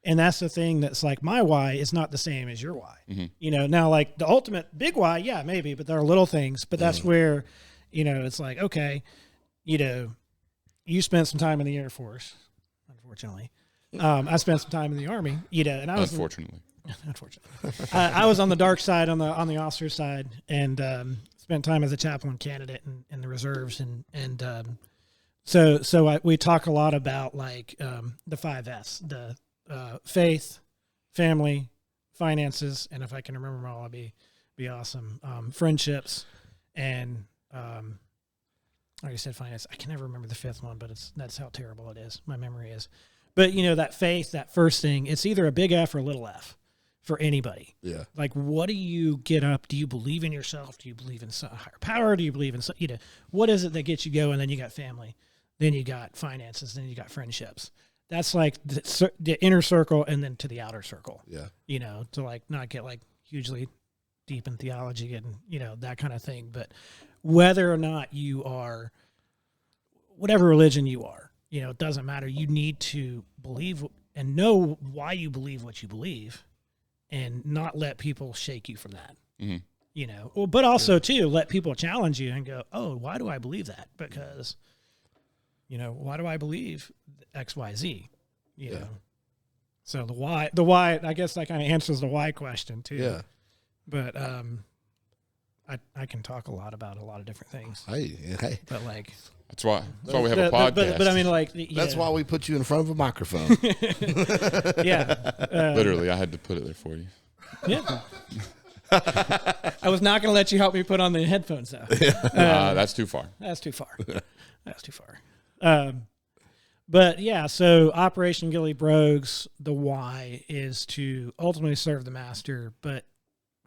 And that's the thing that's like my why is not the same as your why. Now like the ultimate big why, yeah, maybe, but there are little things, but that's where, it's like, okay, you spent some time in the Air Force, unfortunately. I spent some time in the Army, and I was unfortunately, I was on the dark side, on the officer side, and spent time as a chaplain candidate in the reserves, and so we talk a lot about like the 5 F's, the faith, family, finances, and if I can remember them all, I'll be awesome. Friendships, and I already said finance. I can never remember the 5th one, but that's how terrible it is. My memory is. But that faith, that first thing, it's either a big F or a little F for anybody. Yeah. Like, what do you get up? Do you believe in yourself? Do you believe in some higher power? Do you believe in what is it that gets you going? Then you got family, then you got finances, then you got friendships. That's like the inner circle, and then to the outer circle. Yeah. To like not get like hugely deep in theology and that kind of thing, but whether or not you are whatever religion you are, it doesn't matter. You need to believe and know why you believe what you believe, and not let people shake you from that. But also too, let people challenge you and go, oh, why do I believe that? Because why do I believe X, Y, Z? So the why, I guess that kind of answers the why question too. Yeah. But I can talk a lot about a lot of different things. Hey. But like that's why we have a podcast. But I mean, like that's why we put you in front of a microphone. Yeah. Literally, I had to put it there for you. Yeah. I was not going to let you help me put on the headphones though. That's too far. That's too far. That's too far. But yeah, so Operation Gilly Brogues, the why is to ultimately serve the master, but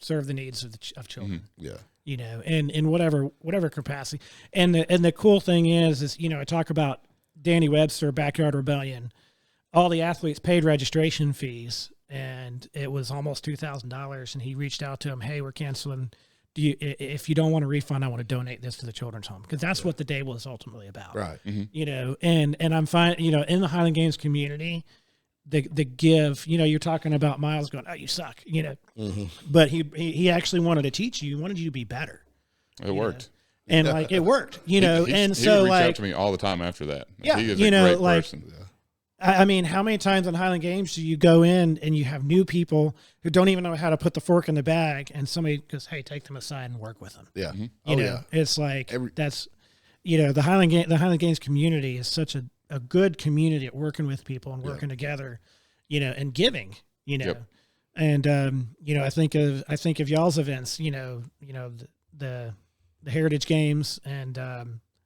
serve the needs of children. Yeah. And in whatever capacity. And the cool thing is I talk about Danny Webster, Backyard Rebellion. All the athletes paid registration fees, and it was almost $2,000. And he reached out to him, hey, we're canceling. If you don't want a refund, I want to donate this to the children's home, because that's what the day was ultimately about. Right. And I'm fine, in the Highland Games community, the give, you're talking about Miles going, oh, you suck, but he actually wanted to teach you, wanted you to be better. It worked. And like, it worked, He so would reach out to me all the time after that. Yeah, he is a great person. I mean, how many times in Highland Games do you go in and you have new people who don't even know how to put the fork in the bag, and somebody goes, hey, take them aside and work with them. Yeah. Yeah. It's like, that's, the Highland Games community is such a good community at working with people and working together, and giving, Yep. And, I think of y'all's events, the Heritage Games, and,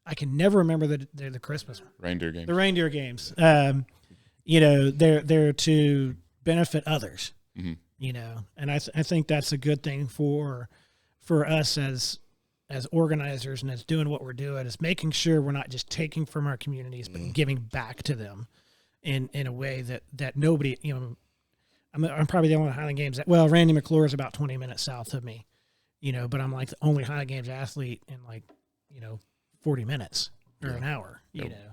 I can never remember the Christmas Reindeer games. The reindeer games. They're to benefit others. And I think that's a good thing for us as organizers and as doing what we're doing, is making sure we're not just taking from our communities, but giving back to them in a way that nobody, I'm probably the only Highland Games. Well, Randy McClure is about 20 minutes south of me, but I'm like the only Highland Games athlete in 40 minutes or an hour.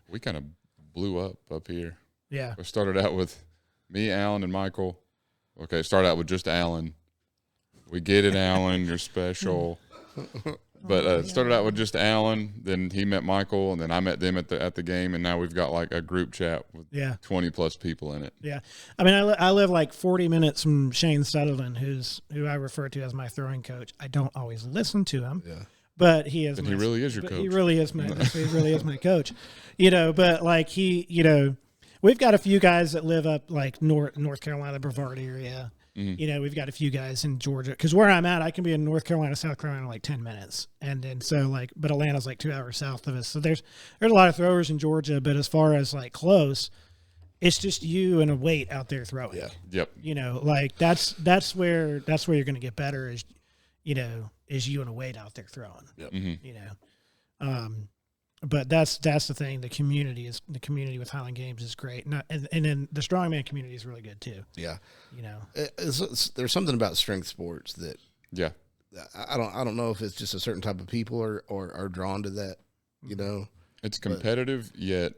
We kind of blew up here. Yeah. We started out with me, Alan, and Michael. Okay, start out with just Alan. We get it, Alan. You're special. But started out with just Alan. Then he met Michael, and then I met them at the game, and now we've got like a group chat with 20 plus people in it. Yeah, I mean, I live like 40 minutes from Shane Sutherland, who I refer to as my throwing coach. I don't always listen to him. Yeah. But he is. He really is your coach. He really is my. He really is my coach. But like we've got a few guys that live up like North Carolina, Brevard area. Mm-hmm. We've got a few guys in Georgia because where I'm at, I can be in North Carolina, South Carolina in like 10 minutes, and then but Atlanta's like 2 hours south of us. So there's a lot of throwers in Georgia, but as far as like close, it's just you and a weight out there throwing. Yeah. Yep. Like that's where you're going to get better is you and a weight out there throwing. Yep. Mm-hmm. But that's the thing. The community with Highland Games is great, and then the strongman community is really good too. Yeah, there's something about strength sports that I don't know if it's just a certain type of people are drawn to that. It's competitive yet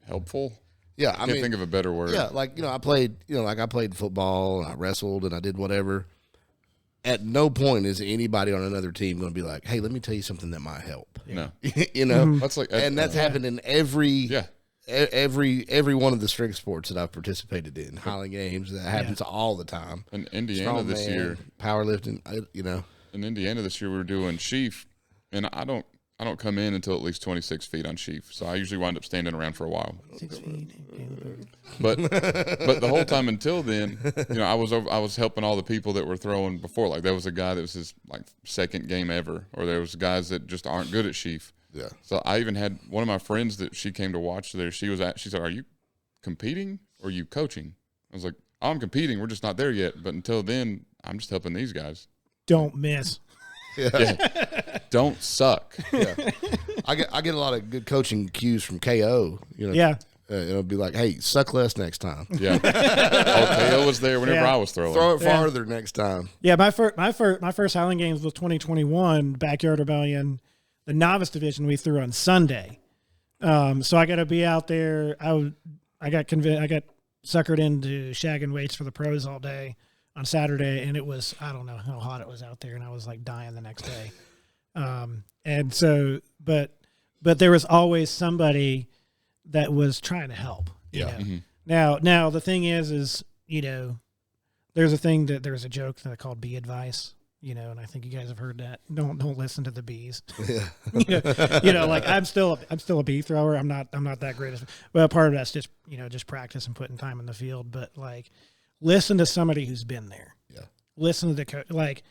helpful. Yeah, I can't think of a better word. Yeah, I played football and I wrestled and I did whatever. At no point is anybody on another team going to be like, "Hey, let me tell you something that might help." No, that's happened in every one of the strength sports that I've participated in. Highland Games, that happens all the time. In Indiana this year, powerlifting, In Indiana this year, we were doing sheaf, and I don't come in until at least 26 feet on sheaf, so I usually wind up standing around for a while. 6 feet. But the whole time until then, I was helping all the people that were throwing before. Like there was a guy that was his like second game ever, or there was guys that just aren't good at sheaf. Yeah. So I even had one of my friends that she came to watch there. She said, "Are you competing or are you coaching?" I was like, "I'm competing. We're just not there yet. But until then, I'm just helping these guys." Don't miss. Yeah. Don't suck. Yeah. I get a lot of good coaching cues from KO. Yeah. It'll be like, "Hey, suck less next time." Yeah. KO was there whenever I was throwing. Throw it farther next time. Yeah, my first Highland Games was 2021 Backyard Rebellion, the novice division we threw on Sunday. So I got to be out there. I got suckered into shagging weights for the pros all day on Saturday, and it was, I don't know how hot it was out there, and I was like dying the next day. And so, but there was always somebody that was trying to help. Yeah. Mm-hmm. Now the thing is, there's a joke that I called bee advice, and I think you guys have heard that. Don't listen to the bees. Yeah. Like I'm still a bee thrower. I'm not that great. Well, part of that's just practice and putting time in the field, but like listen to somebody who's been there. Yeah. Listen to the coach. Like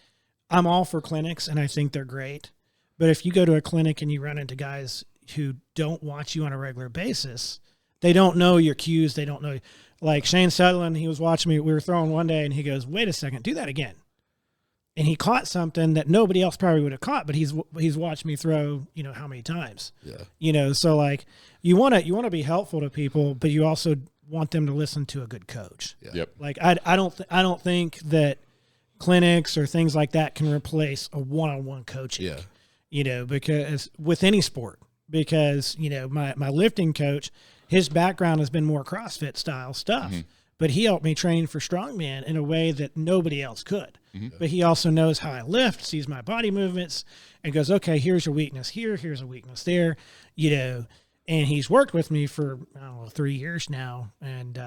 I'm all for clinics and I think they're great, but if you go to a clinic and you run into guys who don't watch you on a regular basis, they don't know your cues. They don't know. Like Shane Sutherland, he was watching me. We were throwing one day, and he goes, "Wait a second, do that again." And he caught something that nobody else probably would have caught, but he's watched me throw, how many times. Yeah. So like you want to be helpful to people, but you also want them to listen to a good coach. Yeah. Yep. Like I don't think that clinics or things like that can replace a one-on-one coaching. Yeah. Because with any sport. Because, my lifting coach, his background has been more CrossFit style stuff, but he helped me train for strongman in a way that nobody else could. Mm-hmm. But he also knows how I lift, sees my body movements, and goes, "Okay, here's your weakness here, here's a weakness there," and he's worked with me for, 3 years now. And,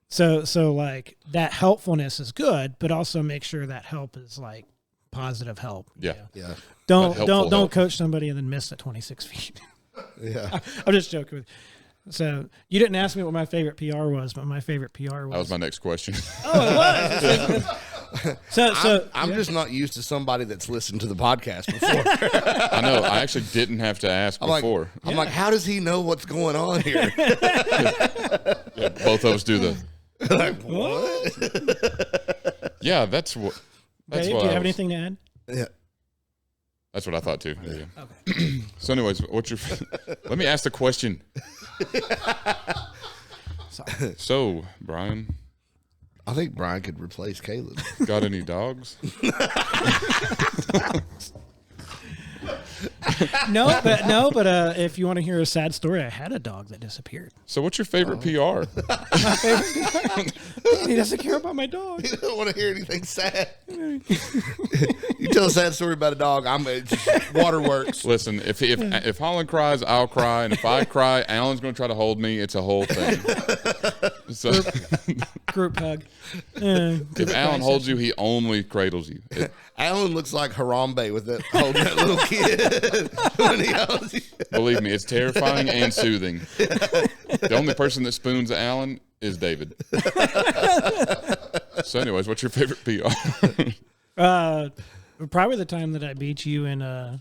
so like that helpfulness is good, but also make sure that help is like positive help. Yeah. Yeah. Don't coach somebody and then miss at 26 feet. Yeah. I'm just joking with you. So you didn't ask me what my favorite PR was, but my favorite PR was. That was my next question. Oh, it was. So I'm just not used to somebody that's listened to the podcast before. I know. I actually didn't have to ask before. I'm like, how does he know what's going on here? Yeah, both of us do the. Like, what? Yeah, that's what. That's Dave, what do you have anything to add? Yeah. That's what I thought too. Yeah. Okay. So, anyways, what's your? Let me ask the question. Sorry. So, Brian, I think Brian could replace Caleb. got any dogs? No, but if you want to hear a sad story, I had a dog that disappeared. So, what's your favorite PR? He doesn't care about my dog. You don't want to hear anything sad. You tell a sad story about a dog, waterworks. Listen, if Holland cries, I'll cry, and if I cry, Alan's going to try to hold me. It's a whole thing. So, Group hug. if Alan holds you, he only cradles you. Alan looks like Harambe with that holding that little kid when he holds you. Believe me, it's terrifying and soothing. The only person that spoons Alan is David. So, anyways, what's your favorite PR? Probably the time that I beat you in. I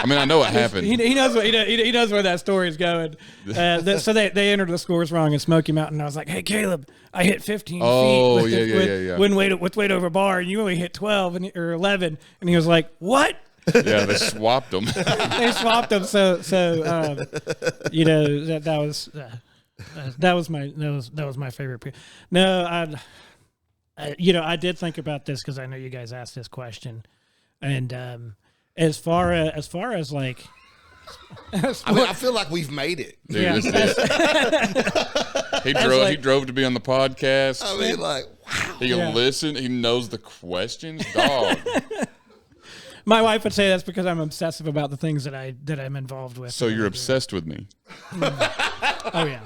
mean, I know it happened. He knows what he knows where that story is going. So they entered the scores wrong in Smoky Mountain. I was like, "Hey, Caleb, I hit 15 Oh, feet yeah. with weight over bar, and you only hit 12 or 11." And he was like, "What?" Yeah, they swapped them. They swapped them. So that was my favorite. No, I did think about this because I know you guys asked this question, and as far as like, I feel like we've made it. Dude, yeah, he drove to be on the podcast. I mean, like, wow. He can listen. He knows the questions. Dog. My wife would say that's because I'm obsessive about the things that I'm involved with. So you're obsessed with me. Oh yeah.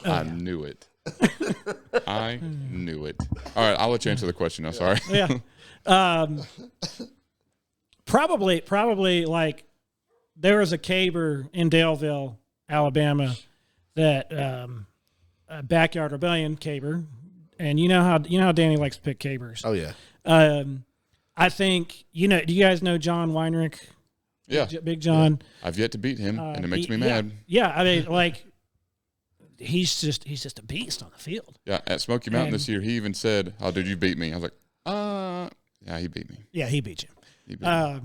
I knew it. I knew it. All right, I'll let you answer the question now. Sorry. Yeah. Probably like there was a caber in Daleville, Alabama, that a backyard rebellion caber, and you know how Danny likes to pick cabers. Oh yeah. I think do you guys know John Weinrich? Yeah. Big John. Yeah. I've yet to beat him, and it makes me mad. Yeah, I mean, like he's just a beast on the field. Yeah, at Smoky Mountain this year, he even said, "Oh, did you beat me?" I was like, yeah, he beat me." Yeah, he beat you. He beat me.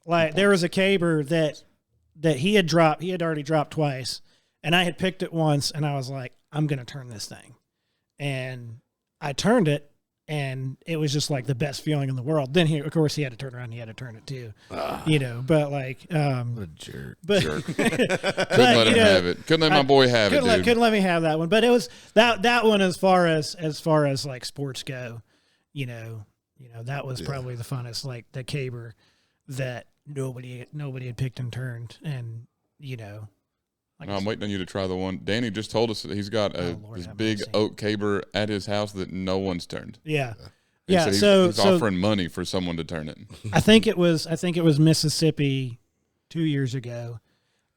Like there was a caber that he had dropped. He had already dropped twice, and I had picked it once, and I was like, "I'm going to turn this thing," and I turned it. And it was just like the best feeling in the world. Then of course, he had to turn around. He had to turn it too, But like, what a jerk! But Jerk. Couldn't let him have it. Couldn't let my boy have it, dude. Couldn't let me have that one. But it was that one as far as like sports go, that was probably the funnest. Like the caber that nobody had picked and turned, and Like no, I'm waiting on you to try the one. Danny just told us that he's got this big oak caber at his house that no one's turned. Yeah. He Yeah. said he's offering money for someone to turn it. I think it was Mississippi 2 years ago.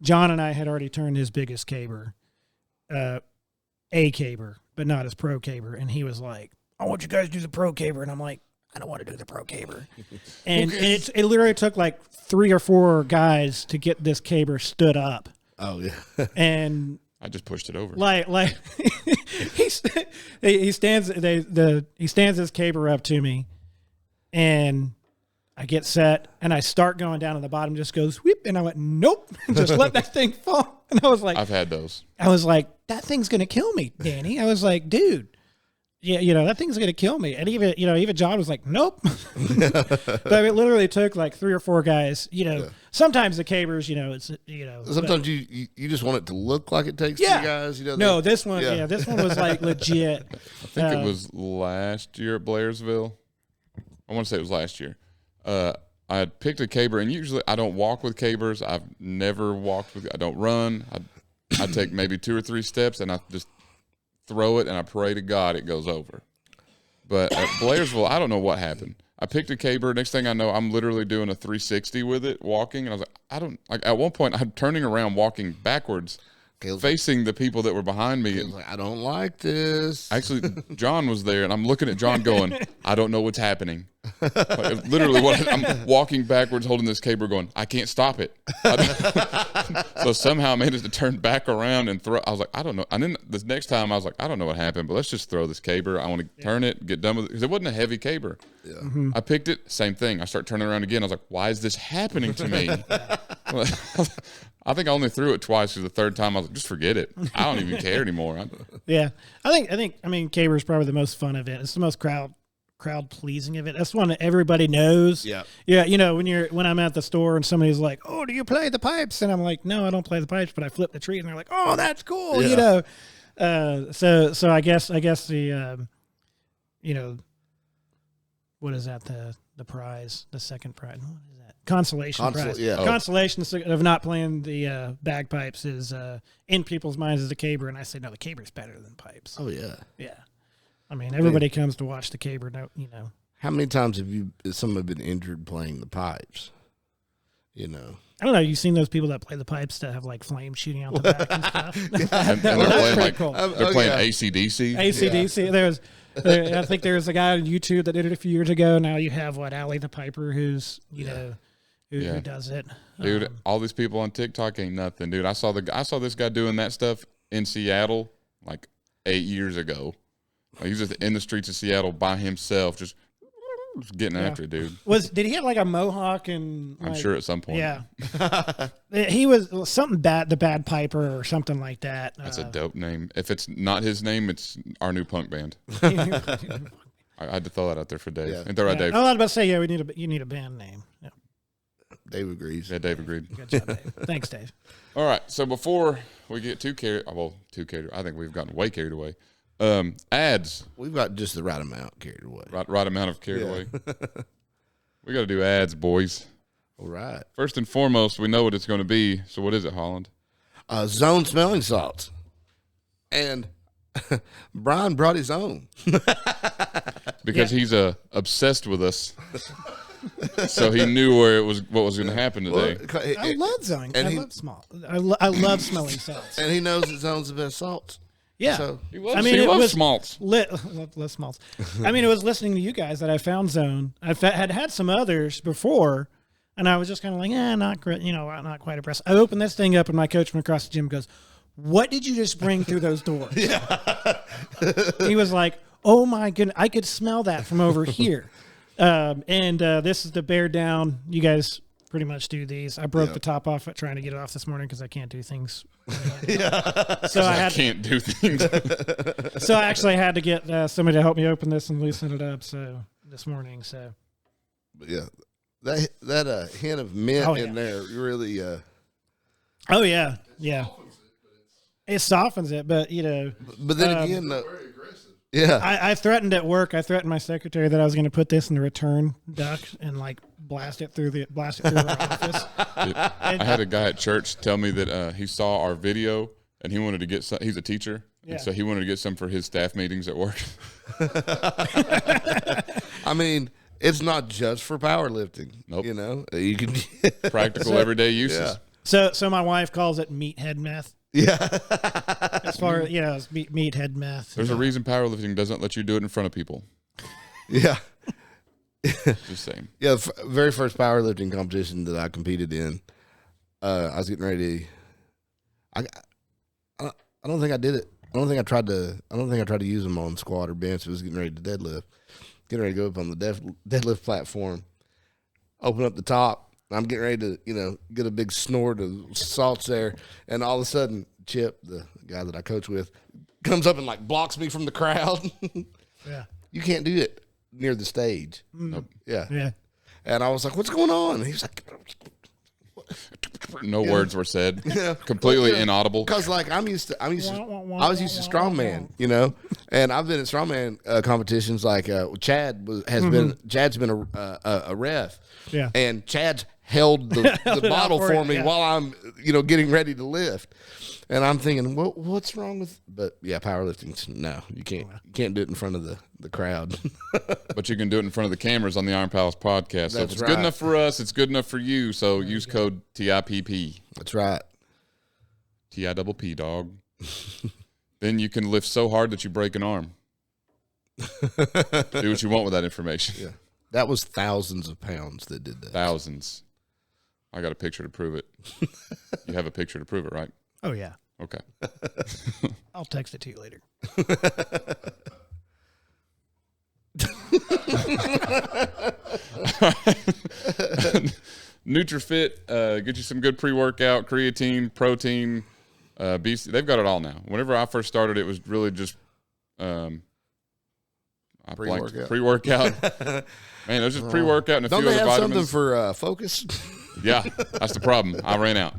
John and I had already turned his biggest caber, a caber, but not his pro caber. And he was like, "I want you guys to do the pro caber." And I'm like, "I don't want to do the pro caber." And it literally took like 3 or 4 guys to get this caber stood up. Oh yeah. And I just pushed it over. Like he stands his caber up to me, and I get set, and I start going down, and the bottom just goes whoop, and I went nope, and just let that thing fall. And I was like, I've had those. I was like, that thing's gonna kill me, Danny. I was like, dude. Yeah, that thing's gonna kill me. And even John was like, nope. But it literally took like 3 or 4 guys. Sometimes the cabers, Sometimes you just want it to look like it takes 2 guys. No, this one, this one was like legit. I think it was last year at Blairsville. I want to say it was last year. I had picked a caber, and usually I don't walk with cabers. I've never walked with. I don't run. I take maybe 2 or 3 steps, and I just throw it, and I pray to God it goes over. But at Blairsville, I don't know what happened. I picked a caber. Next thing I know, I'm literally doing a 360 with it, walking. And I was like, at one point, I'm turning around, walking backwards, facing the people that were behind me. Like, I don't like this. Actually, John was there, and I'm looking at John going, I don't know what's happening. Like, literally, I'm walking backwards, holding this caber going, I can't stop it. So somehow I managed to turn back around and throw. I was like, I don't know. And then this next time I was like, I don't know what happened, but let's just throw this caber. I want to turn it, get done with it. Because it wasn't a heavy caber. Yeah. Mm-hmm. I picked it, same thing. I start turning around again. I was like, why is this happening to me? I think I only threw it twice because the third time I was like, just forget it. I don't even care anymore. Yeah. I mean, Caber is probably the most fun event. It's the most crowd pleasing event. That's one that everybody knows. Yeah. Yeah. When I'm at the store and somebody's like, "Oh, do you play the pipes?" And I'm like, "No, I don't play the pipes, but I flip the tree." And they're like, "Oh, that's cool." Yeah. So I guess the, what is that? The prize, the second prize. What is that? Consolation prize. Yeah. Consolation of not playing the bagpipes is in people's minds as the caber, and I say no, the caber's better than pipes. Oh yeah. Yeah, I mean everybody comes to watch the caber. No, How many times have someone been injured playing the pipes? I don't know. You've seen those people that play the pipes that have like flames shooting out the back and stuff. And they're playing pretty cool. They're playing AC/DC. AC/DC. I think there's a guy on YouTube that did it a few years ago. Now you have Allie the Piper, who's who does it. Dude, all these people on TikTok ain't nothing, dude. I saw this guy doing that stuff in Seattle like 8 years ago. Like, he's just in the streets of Seattle by himself, just getting after it, dude. Did he have like a mohawk and? I'm sure at some point. Yeah, he was something bad, the Bad Piper or something like that. That's a dope name. If it's not his name, it's our new punk band. I had to throw that out there for Dave. Yeah. And throw out Dave. I was about to say, yeah, you need a band name. Yeah. Dave agrees. Yeah, Dave agreed. Good job, Dave. Thanks, Dave. All right. So before we get too carried, I think we've gotten way carried away. Ads. We've got just the right amount carried away. Right amount of carried away. We got to do ads, boys. All right. First and foremost, we know what it's going to be. So what is it, Holland? Zone smelling salts. And Brian brought his own. Because he's obsessed with us. So he knew what was going to happen today. I love zone. I love smelling salts. And he knows that Zone's the best salts. Yeah. So, He loves smalts. Love smalts. I mean, it was listening to you guys that I found Zone. I had some others before, and I was just kind of like, not great, not quite impressed. I opened this thing up, and my coach from across the gym goes, "What did you just bring through those doors?" Yeah. He was like, "Oh my goodness, I could smell that from over here." This is the bear down. You guys pretty much do these. I broke the top off trying to get it off this morning because I can't do things. So I can't do things. So I actually had to get somebody to help me open this and loosen it up. So this morning, But yeah, that hint of mint in there really. Oh yeah. It softens it, but But then again, Very aggressive. yeah, I threatened at work. I threatened my secretary that I was going to put this in the return duct and like blast it through her office. I had a guy at church tell me that he saw our video and he wanted to get some. He's a teacher, and so he wanted to get some for his staff meetings at work. I mean, it's not just for powerlifting. Nope. You can Practical everyday uses. So my wife calls it meathead meth. Yeah. As far as it's meathead meth. There's a reason powerlifting doesn't let you do it in front of people. Yeah. Just saying. Yeah, the very first powerlifting competition that I competed in, I was getting ready. I don't think I did it. I don't think I tried to use them on squat or bench. I was getting ready to deadlift. Getting ready to go up on the deadlift platform. Open up the top. I'm getting ready to, get a big snort of salts there, and all of a sudden, Chip, the guy that I coach with, comes up and like blocks me from the crowd. Yeah, you can't do it near the stage. Nope. Yeah. And I was like, "What's going on?" And he was like, No words were said. Completely inaudible. Because like I was used to strongman, and I've been in strongman competitions. Like Chad's been a ref, and Chad's held the bottle for me while I'm getting ready to lift, and I'm thinking, what's wrong with? But yeah, powerlifting, no, you can't do it in front of the crowd. But you can do it in front of the cameras on the Iron Palace podcast. So if it's good enough for us, it's good enough for you. So use code TIPP. That's right. TIPP, dog. Then you can lift so hard that you break an arm. Do what you want with that information. Yeah. That was thousands of pounds that did that. Thousands. I got a picture to prove it. You have a picture to prove it, right? Oh yeah. Okay. I'll text it to you later. NutriFit, get you some good pre-workout, creatine, protein, BC. They've got it all now. Whenever I first started, it was really just pre-workout. Man, it was just pre-workout and a few other vitamins. Don't they have something for focus? Yeah, that's the problem. I ran out.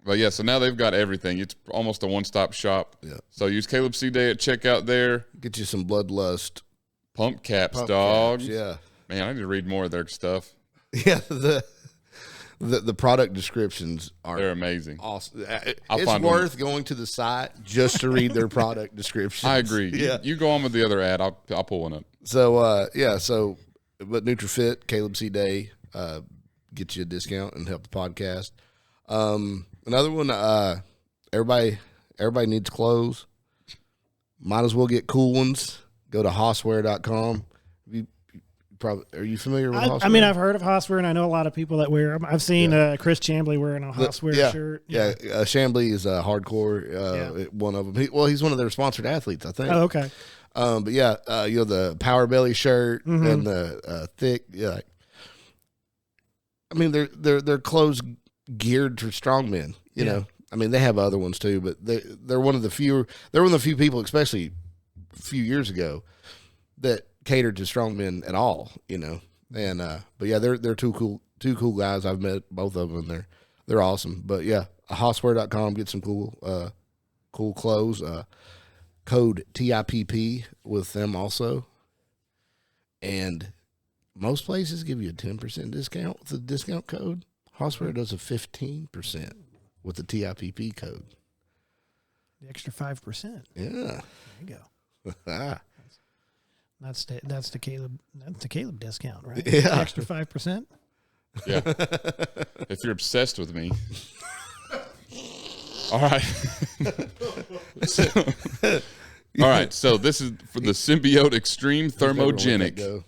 But yeah, so now they've got everything. It's almost a one-stop shop. Yeah. So use Caleb C. Day at checkout there. Get you some bloodlust. Pump caps, dog. Yeah. Man, I need to read more of their stuff. Yeah, the product descriptions they're amazing. Awesome. I'll It's find worth going to the site just to read their product descriptions. I agree. Yeah. You go on with the other ad. I'll pull one up. So but NutriFit, Caleb C. Day, get you a discount and help the podcast. Another one, everybody needs clothes. Might as well get cool ones. Go to hosswear.com. Are you familiar with Hosswear? I mean, I've heard of Hosswear, and I know a lot of people that wear them. I've seen Chris Chambly wearing a Hosswear shirt. Yeah, Chambly is hardcore. One of them. He's one of their sponsored athletes, I think. Oh, okay. But yeah, the Power Belly shirt and the thick. Yeah, I mean, they're clothes geared for strong men. You know, I mean, they have other ones too, but they're one of the few. They're one of the few people, especially a few years ago, that catered to strong men at all. You know, and but yeah, they're two cool guys. I've met both of them, and they're awesome. But yeah, hosswear.com, get some cool clothes. Code TIPP with them also, and most places give you a 10% discount with the discount code. Hosswear does a 15% with the TIPP code. The extra 5%. Yeah, There you go. That's the Caleb discount, right? Yeah. The extra 5%. Yeah. If you're obsessed with me. All right. All right. So this is for the Symbiote Extreme Thermogenic.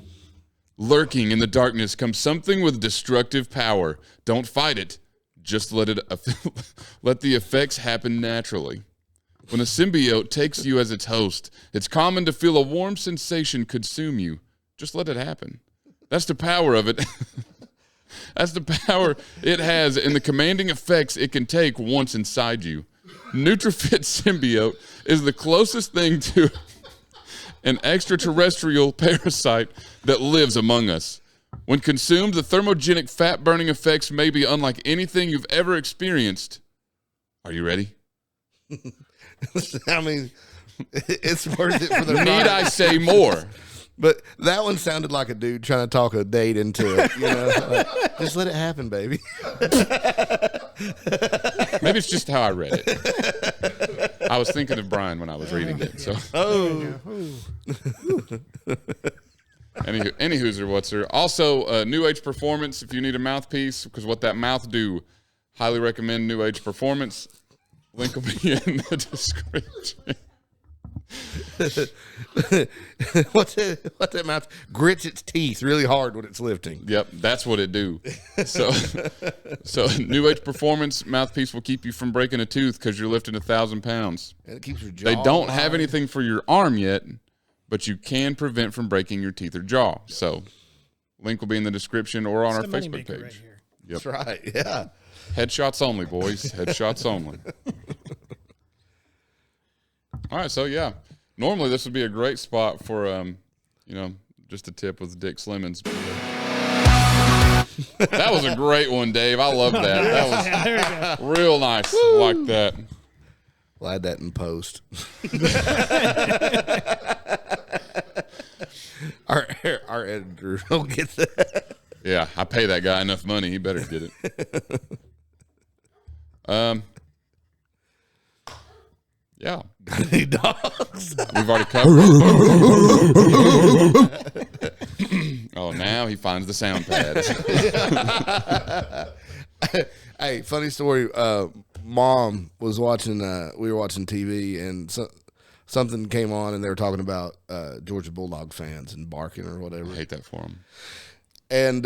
Lurking in the darkness comes something with destructive power. Don't fight it. Just let the effects happen naturally. When a symbiote takes you as its host, it's common to feel a warm sensation consume you. Just let it happen. That's the power of it. That's the power it has and the commanding effects it can take once inside you. NutriFit Symbiote is the closest thing to an extraterrestrial parasite that lives among us. When consumed, the thermogenic fat-burning effects may be unlike anything you've ever experienced. Are you ready? I mean, it's worth it for the Need I say more? But that one sounded like a dude trying to talk a date into it. You know, like, just let it happen, baby. Maybe it's just how I read it. I was thinking of Brian when I was reading it. So, any hooser, what's there? Also, New Age Performance. If you need a mouthpiece, because what that mouth do, highly recommend New Age Performance. Link will be in the description. What's that mouth? Grits its teeth really hard when it's lifting. Yep, that's what it do. So New Age Performance mouthpiece will keep you from breaking a tooth because you're lifting 1,000 pounds. And it keeps your jaw. They don't hard. have anything for your arm yet, but you can prevent from breaking your teeth or jaw. So link will be in the description or on our Facebook page. Right here. Yep. That's right. Yeah. Headshots only, boys. Headshots only. All right, so yeah. Normally this would be a great spot for just a tip with Dick Slimmons. That was a great one, Dave. I love that. That was There you go. real nice. Like that. We'll add that in post. Our editor will get that. Yeah, I pay that guy enough money. He better get it. Yeah. Got any dogs? We've already covered it. Oh, now he finds the sound pads. Hey, funny story. Mom was watching. We were watching TV, and something came on, and they were talking about Georgia Bulldog fans and barking or whatever. I hate that for him. And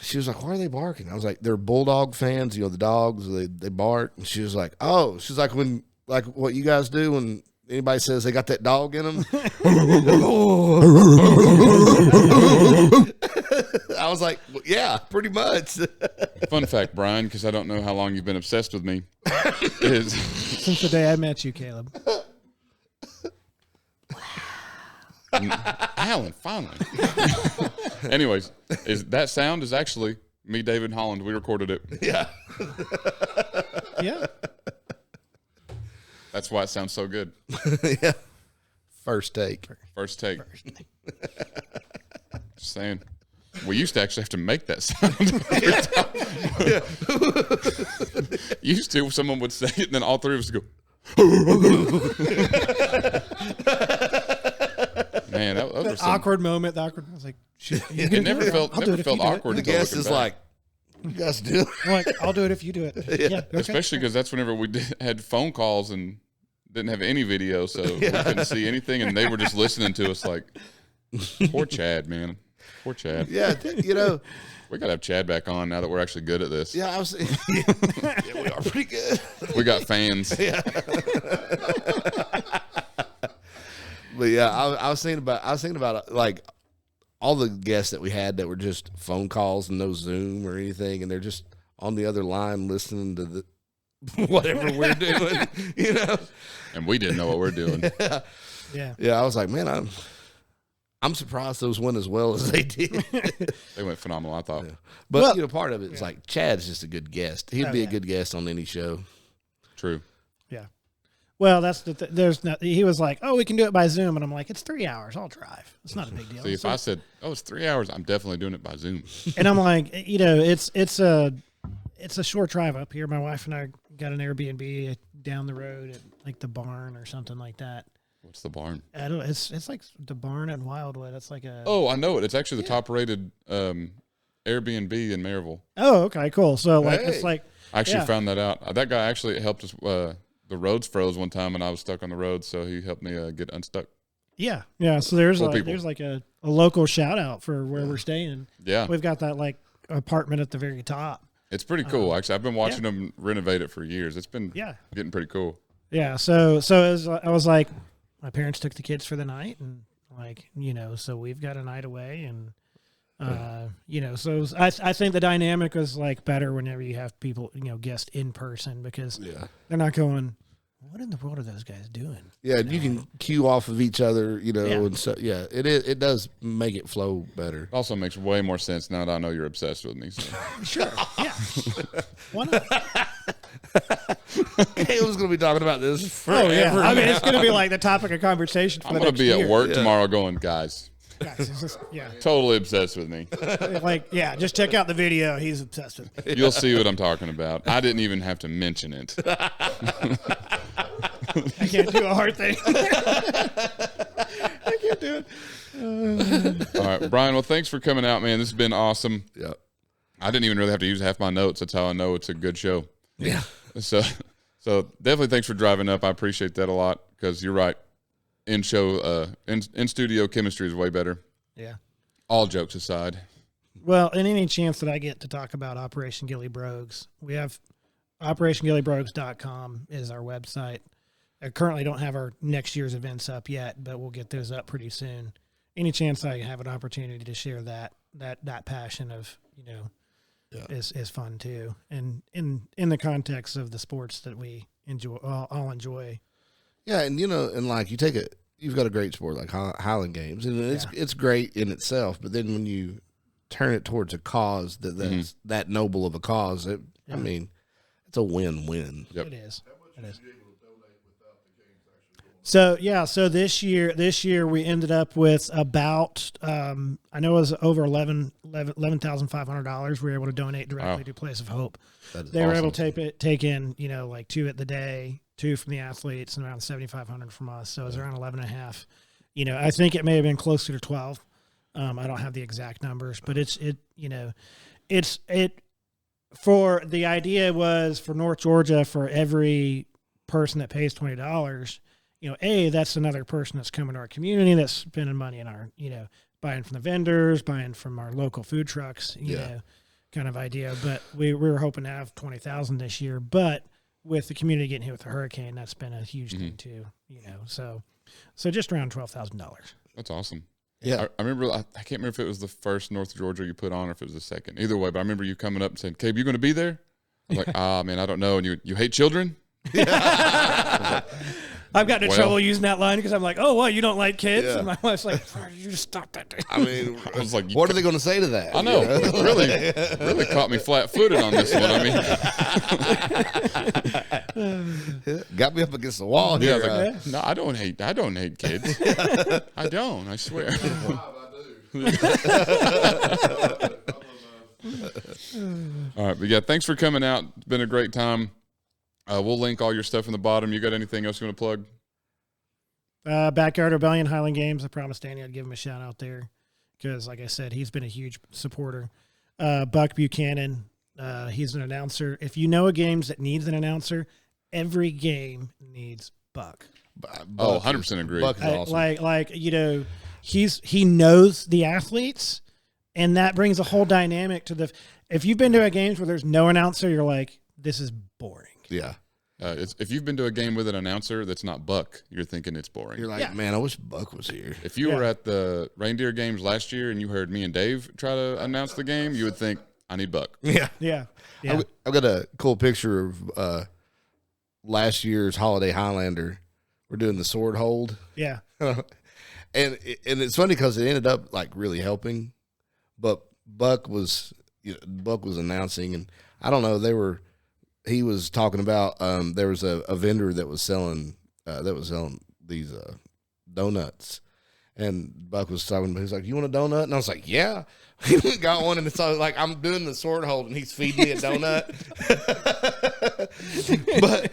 she was like, "Why are they barking?" I was like, "They're Bulldog fans. You know, the dogs. They bark." And she was like, "Oh," she's like, "When like what you guys do when anybody says they got that dog in them." I I was like, well, yeah, pretty much. Fun fact, Brian, because I don't know how long you've been obsessed with me, is Since the day I met you, Caleb. Alan, finally. Anyways, that sound is actually me, David Holland. We recorded it. Yeah. Yeah. That's why it sounds so good. Yeah. First take. First take. Just saying. We used to actually have to make that sound. Used to, someone would say it, and then all three of us would go, man, that was That awkward moment. I was like, shit, you It can never do it. felt I'll do it if you do it. awkward. The until guest looking is back. like, you guys do it. I'm like, I'll do it if you do it. Yeah. Okay. Especially because that's whenever we had phone calls and didn't have any video, so we couldn't see anything, and they were just listening to us like, poor Chad, man. Poor Chad. Yeah, you know. We got to have Chad back on now that we're actually good at this. Yeah, I was. Yeah, we are pretty good. We got fans. Yeah. But yeah, I was thinking about like all the guests that we had that were just phone calls and no Zoom or anything, and they're just on the other line listening to the whatever we're doing, you know. And we didn't know what we're doing. Yeah. Yeah, I was like, man, I'm surprised those went as well as they did. They went phenomenal, I thought. Yeah. But Well, you know, part of it is like Chad's just a good guest. He'd be a good guest on any show. True. Yeah. Well, that's there's no. He was like, "Oh, we can do it by Zoom," and I'm like, "It's 3 hours. I'll drive. It's not a big deal." See, if I said, "Oh, it's 3 hours," I'm definitely doing it by Zoom. And I'm like, you know, it's a short drive up here. My wife and I got an Airbnb down the road at like the barn or something like that. What's the barn? I don't. It's like the barn at Wildwood. It's like a. Oh, I know it. It's actually the top-rated Airbnb in Maryville. Oh, okay, cool. So like, it's Hey. like. I actually Yeah. found that out. That guy actually helped us. The roads froze one time, and I was stuck on the road, so he helped me get unstuck. Yeah, yeah. So there's Cool like people. there's like a local shout out for where we're staying. Yeah, We've got that like apartment at the very top. it's pretty cool. Actually, I've been watching them renovate it for years. It's been getting pretty cool. Yeah. So I was like, my parents took the kids for the night, and like, you know, so we've got a night away, and you know, so I think the dynamic was like better whenever you have people, you know, guests in person, because they're not going, what in the world are those guys doing? Yeah, you can cue off of each other, you know, Yeah. and so it does make it flow better. It also makes way more sense now that I know you're obsessed with me. So. Sure. Yeah. Why not? Caleb's gonna be talking about this Oh yeah. forever. I mean, it's going to be like the topic of conversation for I'm the gonna next be year. at work tomorrow, going, guys, Guys, yeah. totally obsessed with me. Like, yeah, just check out the video. He's obsessed with me. You'll see what I'm talking about. I didn't even have to mention it. I can't do a hard thing. I can't do it. All right, Brian. Well, thanks for coming out, man. This has been awesome. Yeah. I didn't even really have to use half my notes. That's how I know it's a good show. Yeah. So definitely thanks for driving up. I appreciate that a lot, because you're right. In studio chemistry is way better. Yeah. All jokes aside. Well, and any chance that I get to talk about Operation Gilly Brogues, we have OperationGillyBrogues.com is our website. I currently don't have our next year's events up yet, but we'll get those up pretty soon. Any chance I have an opportunity to share that passion of, you know, is fun too. And in the context of the sports that we enjoy, all enjoy. Yeah, and you know, and like you've got a great sport like Highland Games, and it's great in itself. But then when you turn it towards a cause that's that noble of a cause, I mean, it's a win-win. Yep. It is. It is. So this year we ended up with about I know it was over $11,500. We were able to donate directly to Place of Hope. They were able to take in, you know, like 2 at the day, 2 from the athletes, and around 7,500 from us. So it was around 11 and a half. You know, I think it may have been closer to 12. I don't have the exact numbers, but it's for the idea was for North Georgia, for every person that pays $20, you know, that's another person that's coming to our community that's spending money in our, you know, buying from the vendors, buying from our local food trucks, you know, kind of idea. But we were hoping to have 20,000 this year, but with the community getting hit with the hurricane, that's been a huge thing too, you know. So just around $12,000. That's awesome. Yeah. I remember, I can't remember if it was the first North Georgia you put on or if it was the second. Either way, but I remember you coming up and saying, Cabe, you going to be there? I was like, man, I don't know. And you hate children? I've gotten in trouble using that line because I'm like, oh, what, you don't like kids? Yeah. And my wife's like, you just stop that. I mean, I was like, what are they going to say to that? I know. Really caught me flat-footed on this one. I mean, got me up against the wall yeah, here. I was like, no, I don't hate kids. I don't, I swear. All right, but yeah, thanks for coming out. It's been a great time. We'll link all your stuff in the bottom. You got anything else you want to plug? Backyard Rebellion, Highland Games. I promised Danny I'd give him a shout out there because, like I said, he's been a huge supporter. Buck Buchanan, he's an announcer. If you know a games that needs an announcer, every game needs Buck. 100% agree. Buck is awesome. He knows the athletes, and that brings a whole dynamic to the. If you've been to a games where there's no announcer, you're like, this is boring. Yeah. If you've been to a game with an announcer that's not Buck, you're thinking it's boring. You're like, man, I wish Buck was here. If you were at the Reindeer Games last year and you heard me and Dave try to announce the game, you would think, I need Buck. Yeah. Yeah. I've got a cool picture of last year's Holiday Highlander. We're doing the sword hold. Yeah. and it's funny because it ended up like really helping, but Buck was announcing, and I don't know, he was talking about there was a vendor that was selling these donuts, and Buck was talking about, he's like, you want a donut? And I was like, yeah. He got one, and it's like I'm doing the sword hold and he's feeding me a donut. But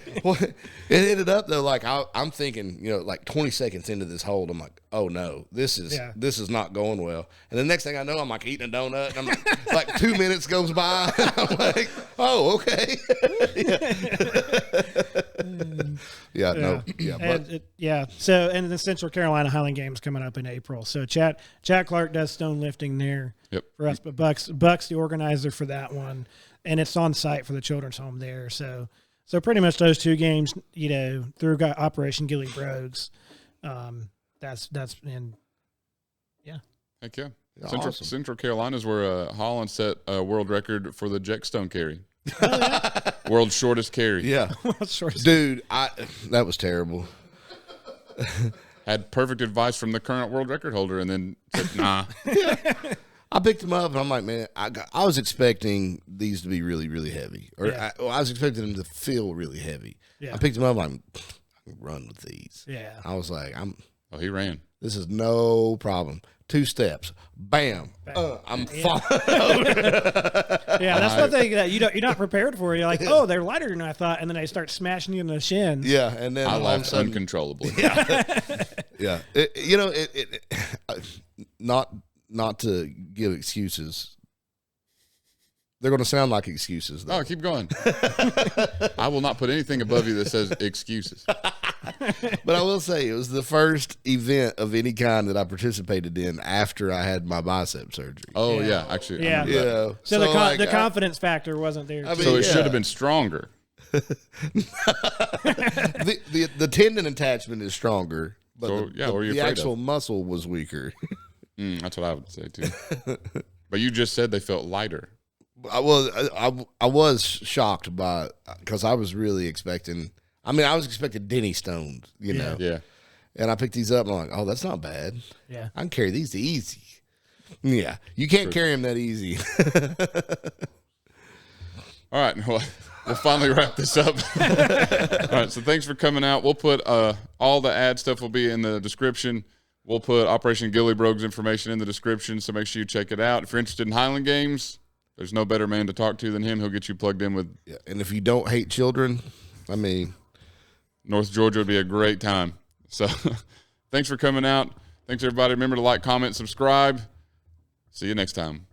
it ended up though, like I'm thinking, like 20 seconds into this hold, I'm like, oh no, this is not going well. And the next thing I know, I'm like eating a donut, and I'm like 2 minutes goes by, and I'm like, oh, okay. So, and the Central Carolina Highland Games coming up in April. So Chad Clark does stone lifting there for us, but Buck's the organizer for that one, and it's on site for the children's home there. So pretty much those two games, through Operation Gilly Brogues, that's in. Heck yeah. Awesome. Central Carolina's where Holland set a world record for the Jackstone carry. World's shortest carry. Yeah. Dude, that was terrible. Had perfect advice from the current world record holder, and then said, nah. I picked them up, and I'm like, man, I was expecting these to be really, really heavy. Or I was expecting them to feel really heavy. Yeah. I picked them up, I'm like, I can run with these. Yeah. I was like, he ran. This is no problem. 2 steps, bam. I'm falling over. Yeah, that's one thing that you're not prepared for. You're like, oh, they're lighter than I thought, and then they start smashing you in the shins. Yeah, and then I laughed uncontrollably. Yeah, not to give excuses. They're going to sound like excuses, though. Oh, keep going. I will not put anything above you that says excuses. But I will say, it was the first event of any kind that I participated in after I had my bicep surgery. Oh, yeah. Actually, yeah. So the confidence factor wasn't there. So it should have been stronger. The tendon attachment is stronger, but the actual muscle was weaker. That's what I would say, too. But you just said they felt lighter. I was shocked because I was really expecting. I was expecting Denny Stones, know. Yeah. And I picked these up, and I'm like, oh, that's not bad. Yeah. I can carry these easy. Yeah. You can't carry them that easy. All right. Well, we'll finally wrap this up. All right. So thanks for coming out. We'll put all the ad stuff will be in the description. We'll put Operation Gilly Brogues information in the description, so make sure you check it out. If you're interested in Highland Games, there's no better man to talk to than him. He'll get you plugged in with. Yeah. And if you don't hate children, North Georgia would be a great time. So thanks for coming out. Thanks, everybody. Remember to like, comment, subscribe. See you next time.